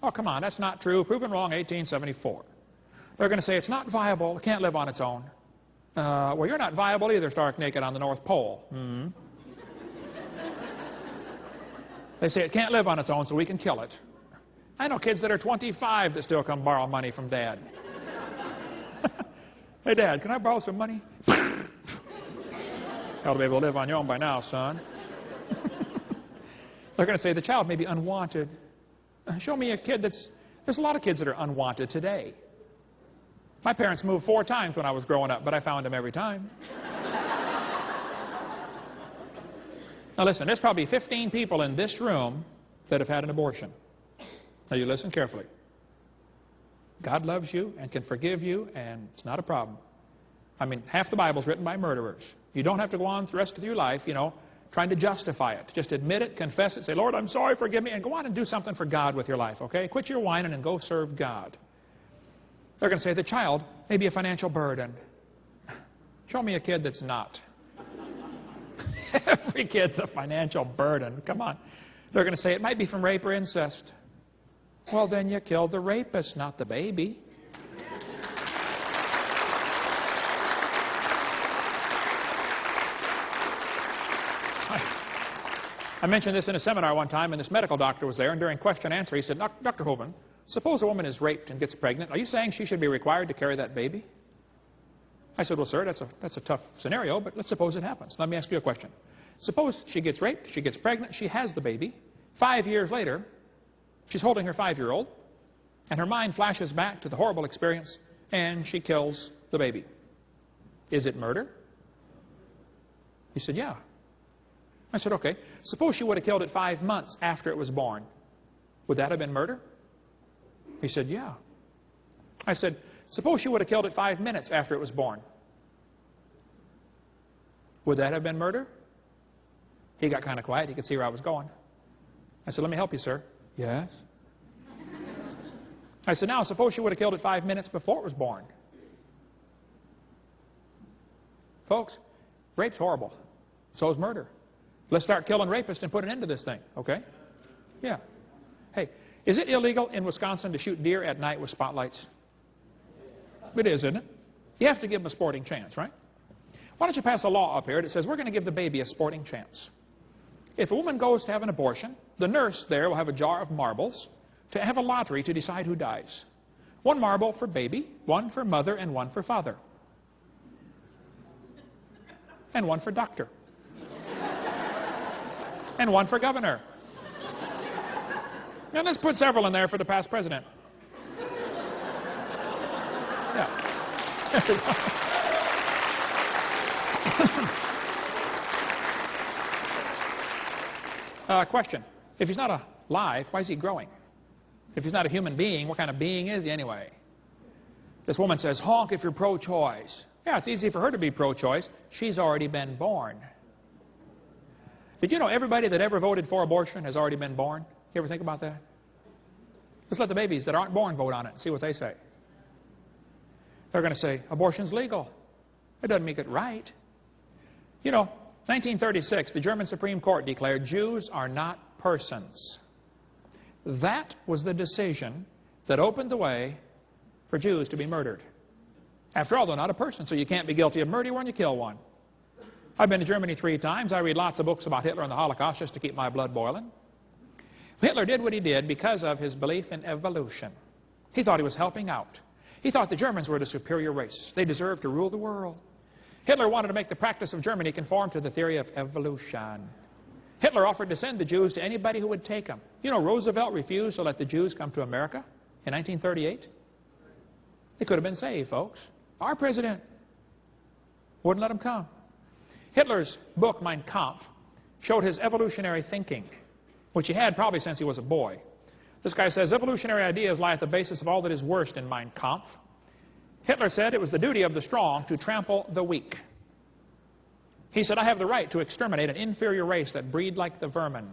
Oh, come on, that's not true. Proven wrong, 1874. They're going to say it's not viable. It can't live on its own. Well, you're not viable either, stark naked on the North Pole. They say it can't live on its own, so we can kill it. I know kids that are 25 that still come borrow money from Dad. Hey, Dad, can I borrow some money? You ought to be able to live on your own by now, son. They're going to say the child may be unwanted. Show me a kid that's... There's a lot of kids that are unwanted today. My parents moved 4 times when I was growing up, but I found them every time. Now listen, there's probably 15 people in this room that have had an abortion. Now you listen carefully. God loves you and can forgive you, and it's not a problem. I mean, half the Bible's written by murderers. You don't have to go on the rest of your life, trying to justify it. Just admit it, confess it, say, Lord, I'm sorry, forgive me, and go on and do something for God with your life, okay? Quit your whining and go serve God. They're going to say the child may be a financial burden. Show me a kid that's not. Every kid's a financial burden. Come on. They're going to say it might be from rape or incest. Well, then you killed the rapist, not the baby. I mentioned this in a seminar one time, and this medical doctor was there, and during question and answer, he said, Dr. Hovind, suppose a woman is raped and gets pregnant. Are you saying she should be required to carry that baby? I said, well, sir, that's a tough scenario, but let's suppose it happens. Let me ask you a question. Suppose she gets raped, she gets pregnant, she has the baby. 5 years later, she's holding her 5-year-old, and her mind flashes back to the horrible experience, and she kills the baby. Is it murder? He said, yeah. I said, okay. Suppose she would have killed it 5 months after it was born. Would that have been murder? He said, yeah. I said, suppose she would have killed it 5 minutes after it was born. Would that have been murder? He got kind of quiet. He could see where I was going. I said, let me help you, sir. Yes. I said, now, suppose she would have killed it 5 minutes before it was born. Folks, rape's horrible. So is murder. Let's start killing rapists and put an end to this thing, okay? Yeah. Hey, is it illegal in Wisconsin to shoot deer at night with spotlights? It is, isn't it? You have to give them a sporting chance, right? Why don't you pass a law up here that says we're going to give the baby a sporting chance? If a woman goes to have an abortion, the nurse there will have a jar of marbles to have a lottery to decide who dies. 1 marble for baby, 1 for mother, and 1 for father. And 1 for doctor. And 1 for governor. And let's put several in there for the past president. Yeah. Question. If he's not alive, why is he growing? If he's not a human being, what kind of being is he anyway? This woman says, honk if you're pro-choice. Yeah, it's easy for her to be pro-choice. She's already been born. Did you know everybody that ever voted for abortion has already been born? You ever think about that? Let's let the babies that aren't born vote on it and see what they say. They're going to say, abortion's legal. It doesn't make it right. You know, 1936, the German Supreme Court declared Jews are not persons. That was the decision that opened the way for Jews to be murdered. After all, they're not a person, so you can't be guilty of murder when you kill one. I've been to Germany 3 times. I read lots of books about Hitler and the Holocaust just to keep my blood boiling. Hitler did what he did because of his belief in evolution. He thought he was helping out. He thought the Germans were the superior race. They deserved to rule the world. Hitler wanted to make the practice of Germany conform to the theory of evolution. Hitler offered to send the Jews to anybody who would take them. You know, Roosevelt refused to let the Jews come to America in 1938. They could have been saved, folks. Our president wouldn't let them come. Hitler's book, Mein Kampf, showed his evolutionary thinking, which he had probably since he was a boy. This guy says, evolutionary ideas lie at the basis of all that is worst in Mein Kampf. Hitler said it was the duty of the strong to trample the weak. He said, I have the right to exterminate an inferior race that breed like the vermin.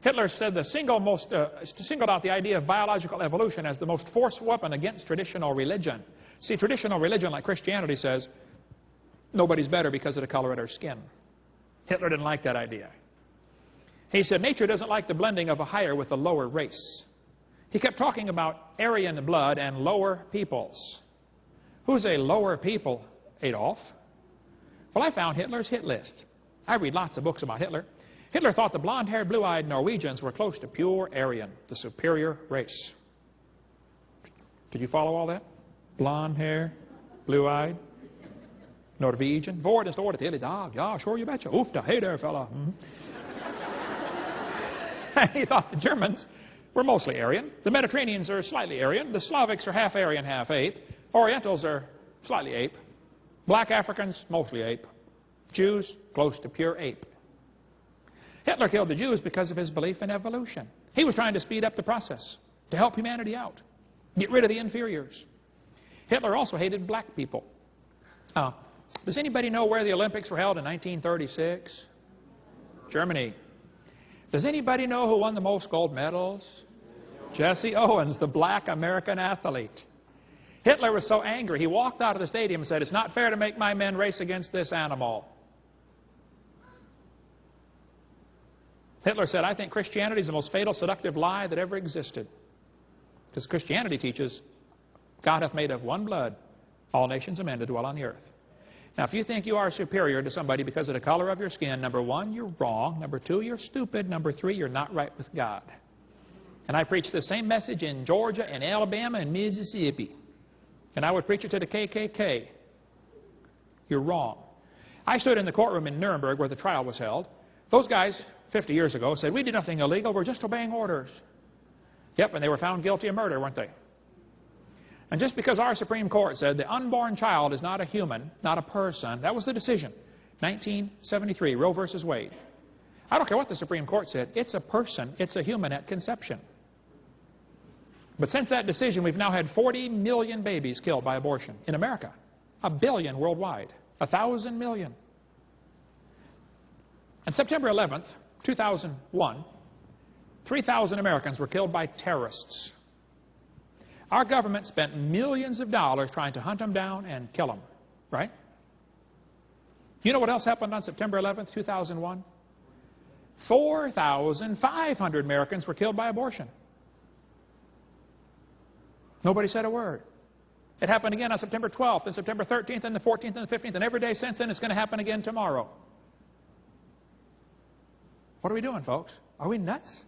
Hitler said singled out the idea of biological evolution as the most forceful weapon against traditional religion. See, traditional religion like Christianity says nobody's better because of the color of their skin. Hitler didn't like that idea. He said nature doesn't like the blending of a higher with a lower race. He kept talking about Aryan blood and lower peoples. Who's a lower people, Adolf? Well, I found Hitler's hit list. I read lots of books about Hitler. Hitler thought the blonde-haired, blue-eyed Norwegians were close to pure Aryan, the superior race. Did you follow all that? Blonde hair, blue-eyed, Norwegian. Vord is the ordet hele dag. Ja, sure, you betcha. Oof da, hey there, fella. He thought the Germans were mostly Aryan. The Mediterraneans are slightly Aryan. The Slavics are half Aryan, half ape. Orientals are slightly ape. Black Africans, mostly ape. Jews, close to pure ape. Hitler killed the Jews because of his belief in evolution. He was trying to speed up the process to help humanity out, get rid of the inferiors. Hitler also hated black people. Does anybody know where the Olympics were held in 1936? Germany. Does anybody know who won the most gold medals? Jesse Owens, the black American athlete. Hitler was so angry, he walked out of the stadium and said, it's not fair to make my men race against this animal. Hitler said, I think Christianity is the most fatal, seductive lie that ever existed. Because Christianity teaches, God hath made of one blood all nations of men to dwell on the earth. Now, if you think you are superior to somebody because of the color of your skin, number one, you're wrong. Number two, you're stupid. Number three, you're not right with God. And I preached the same message in Georgia and Alabama and Mississippi. And I would preach it to the KKK. You're wrong. I stood in the courtroom in Nuremberg where the trial was held. Those guys, 50 years ago, said, we did nothing illegal. We're just obeying orders. Yep, and they were found guilty of murder, weren't they? And just because our Supreme Court said the unborn child is not a human, not a person, that was the decision. 1973, Roe versus Wade. I don't care what the Supreme Court said. It's a person. It's a human at conception. But since that decision, we've now had 40 million babies killed by abortion in America. 1 billion worldwide. 1,000 million. On September 11th, 2001, 3,000 Americans were killed by terrorists. Our government spent millions of dollars trying to hunt them down and kill them. Right? You know what else happened on September 11th, 2001? 4,500 Americans were killed by abortion. Nobody said a word. It happened again on September 12th and September 13th and the 14th and the 15th, and every day since then it's going to happen again tomorrow. What are we doing, folks? Are we nuts?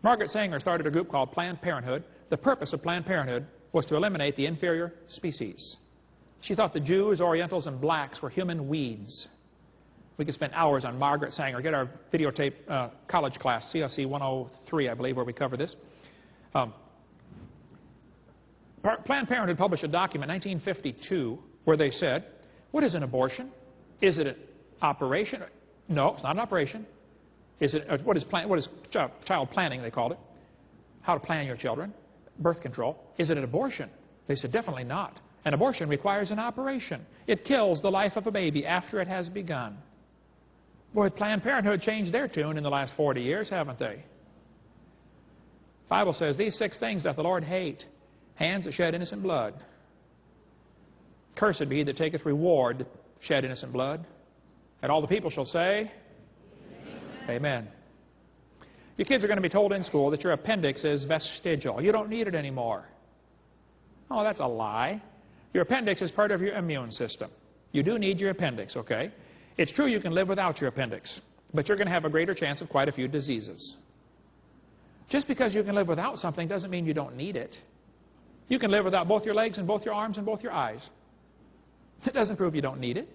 Margaret Sanger started a group called Planned Parenthood. The purpose of Planned Parenthood was to eliminate the inferior species. She thought the Jews, Orientals, and blacks were human weeds. We could spend hours on Margaret Sanger. Get our videotape college class, CSE 103, I believe, where we cover this. Planned Parenthood published a document in 1952 where they said, what is an abortion? Is it an operation? No, it's not an operation. What is child planning, they called it. How to plan your children. Birth control. Is it an abortion? They said, definitely not. An abortion requires an operation. It kills the life of a baby after it has begun. Boy, Planned Parenthood changed their tune in the last 40 years, haven't they? The Bible says, these 6 things doth the Lord hate. Hands that shed innocent blood. Cursed be he that taketh reward to shed innocent blood. And all the people shall say, Amen. Amen. Your kids are going to be told in school that your appendix is vestigial. You don't need it anymore. Oh, that's a lie. Your appendix is part of your immune system. You do need your appendix, okay? It's true you can live without your appendix, but you're going to have a greater chance of quite a few diseases. Just because you can live without something doesn't mean you don't need it. You can live without both your legs and both your arms and both your eyes. It doesn't prove you don't need it.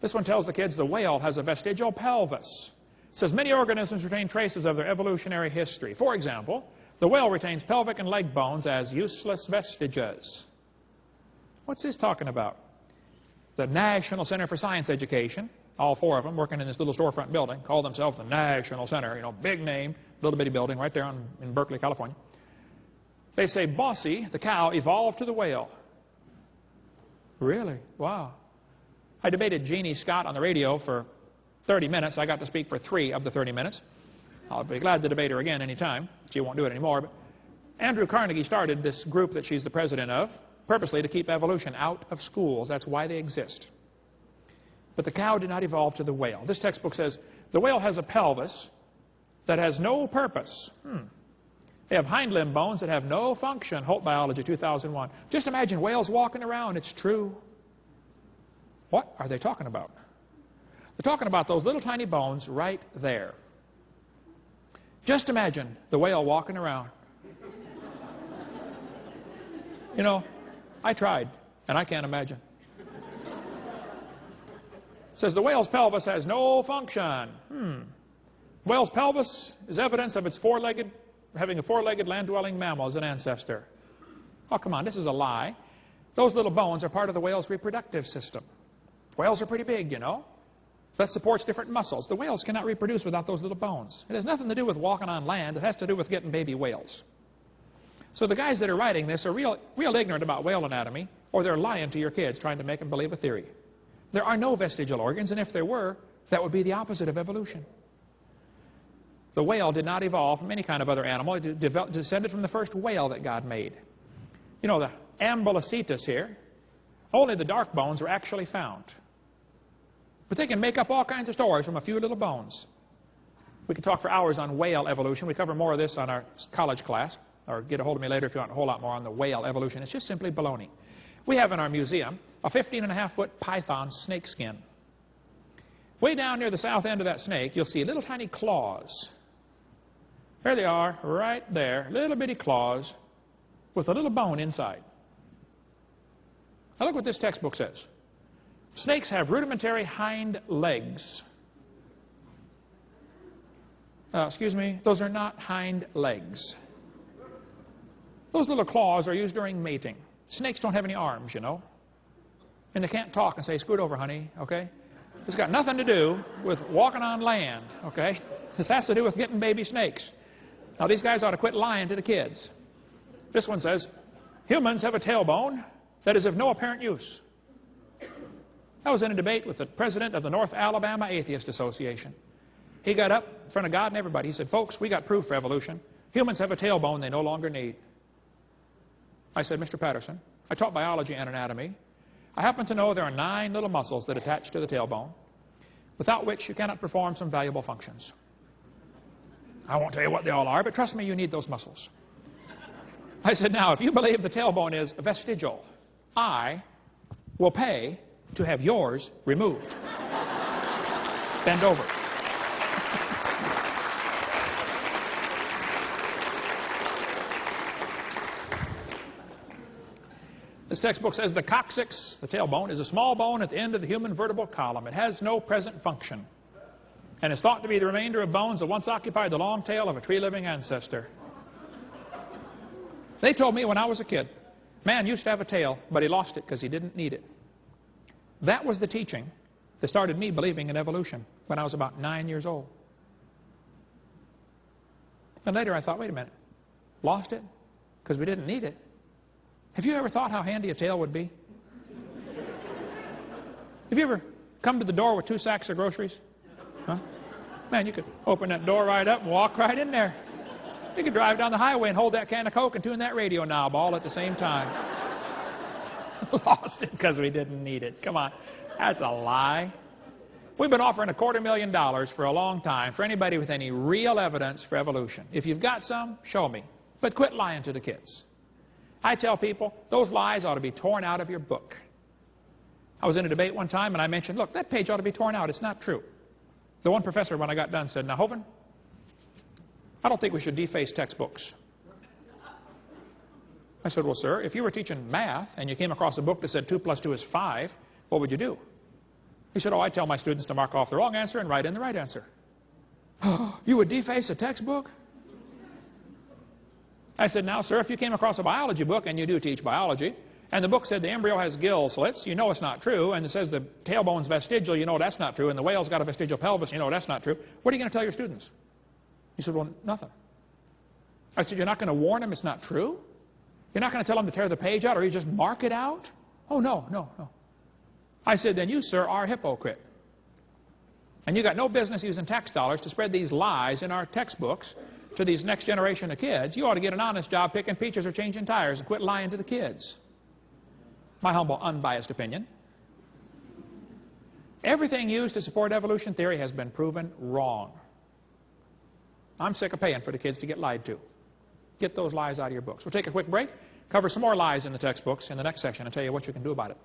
This one tells the kids the whale has a vestigial pelvis. It says many organisms retain traces of their evolutionary history. For example, the whale retains pelvic and leg bones as useless vestiges. What's this talking about? The National Center for Science Education, all 4 of them working in this little storefront building, call themselves the National Center, you know, big name, little bitty building right there in Berkeley, California. They say Bossy, the cow, evolved to the whale. Really? Wow. I debated Jeannie Scott on the radio for 30 minutes. I got to speak for 3 of the 30 minutes. I'll be glad to debate her again anytime. She won't do it anymore. But Andrew Carnegie started this group that she's the president of purposely to keep evolution out of schools. That's why they exist. But the cow did not evolve to the whale. This textbook says the whale has a pelvis that has no purpose. They have hind limb bones that have no function. Holt Biology, 2001. Just imagine whales walking around. It's true. What are they talking about? They're talking about those little tiny bones right there. Just imagine the whale walking around. You know, I tried, and I can't imagine. It says the whale's pelvis has no function. Whale's pelvis is evidence of its having a four-legged land-dwelling mammal as an ancestor. Oh, come on, this is a lie. Those little bones are part of the whale's reproductive system. Whales are pretty big, you know. That supports different muscles. The whales cannot reproduce without those little bones. It has nothing to do with walking on land. It has to do with getting baby whales. So the guys that are writing this are real ignorant about whale anatomy, or they're lying to your kids trying to make them believe a theory. There are no vestigial organs, and if there were, that would be the opposite of evolution. The whale did not evolve from any kind of other animal. It descended from the first whale that God made. You know, the ambulocetus here, only the dark bones were actually found. But they can make up all kinds of stories from a few little bones. We could talk for hours on whale evolution. We cover more of this on our college class, or get a hold of me later if you want a whole lot more on the whale evolution. It's just simply baloney. We have in our museum a 15.5-foot python snake skin. Way down near the south end of that snake, you'll see little tiny claws. There they are, right there, little bitty claws with a little bone inside. Now look what this textbook says. Snakes have rudimentary hind legs. Excuse me, those are not hind legs. Those little claws are used during mating. Snakes don't have any arms, you know. And they can't talk and say, scoot over, honey, okay? It's got nothing to do with walking on land, okay? This has to do with getting baby snakes. Now, these guys ought to quit lying to the kids. This one says, humans have a tailbone that is of no apparent use. I was in a debate with the president of the North Alabama Atheist Association. He got up in front of God and everybody. He said, folks, we got proof for evolution. Humans have a tailbone they no longer need. I said, Mr. Patterson, I taught biology and anatomy. I happen to know there are 9 little muscles that attach to the tailbone, without which you cannot perform some valuable functions. I won't tell you what they all are, but trust me, you need those muscles. I said, now, if you believe the tailbone is vestigial, I will pay to have yours removed. Bend over. This textbook says the coccyx, the tailbone, is a small bone at the end of the human vertebral column. It has no present function and is thought to be the remainder of bones that once occupied the long tail of a tree-living ancestor. They told me when I was a kid, man used to have a tail, but he lost it because he didn't need it. That was the teaching that started me believing in evolution when I was about 9 years old. And later I thought, wait a minute, lost it because we didn't need it? Have you ever thought how handy a tail would be? Have you ever come to the door with 2 sacks of groceries? Huh? Man, you could open that door right up and walk right in there. You could drive down the highway and hold that can of Coke and tune that radio knob all at the same time. Lost it because we didn't need it. Come on. That's a lie. We've been offering $250,000 for a long time for anybody with any real evidence for evolution. If you've got some, show me. But quit lying to the kids. I tell people, those lies ought to be torn out of your book. I was in a debate one time and I mentioned, look, that page ought to be torn out. It's not true. The one professor, when I got done, said, now, Hovind, I don't think we should deface textbooks. I said, well, sir, if you were teaching math and you came across a book that said 2 + 2 is 5, what would you do? He said, oh, I tell my students to mark off the wrong answer and write in the right answer. You would deface a textbook? I said, now, sir, if you came across a biology book, and you do teach biology, and the book said the embryo has gill slits, you know it's not true, and it says the tailbone's vestigial, you know that's not true, and the whale's got a vestigial pelvis, you know that's not true, what are you going to tell your students? He said, well, nothing. I said, you're not going to warn them it's not true? You're not going to tell them to tear the page out, or you just mark it out? Oh, no. I said, then you, sir, are a hypocrite. And you got no business using tax dollars to spread these lies in our textbooks to these next generation of kids. You ought to get an honest job picking peaches or changing tires and quit lying to the kids. My humble, unbiased opinion. Everything used to support evolution theory has been proven wrong. I'm sick of paying for the kids to get lied to. Get those lies out of your books. We'll take a quick break, cover some more lies in the textbooks in the next section, and tell you what you can do about it.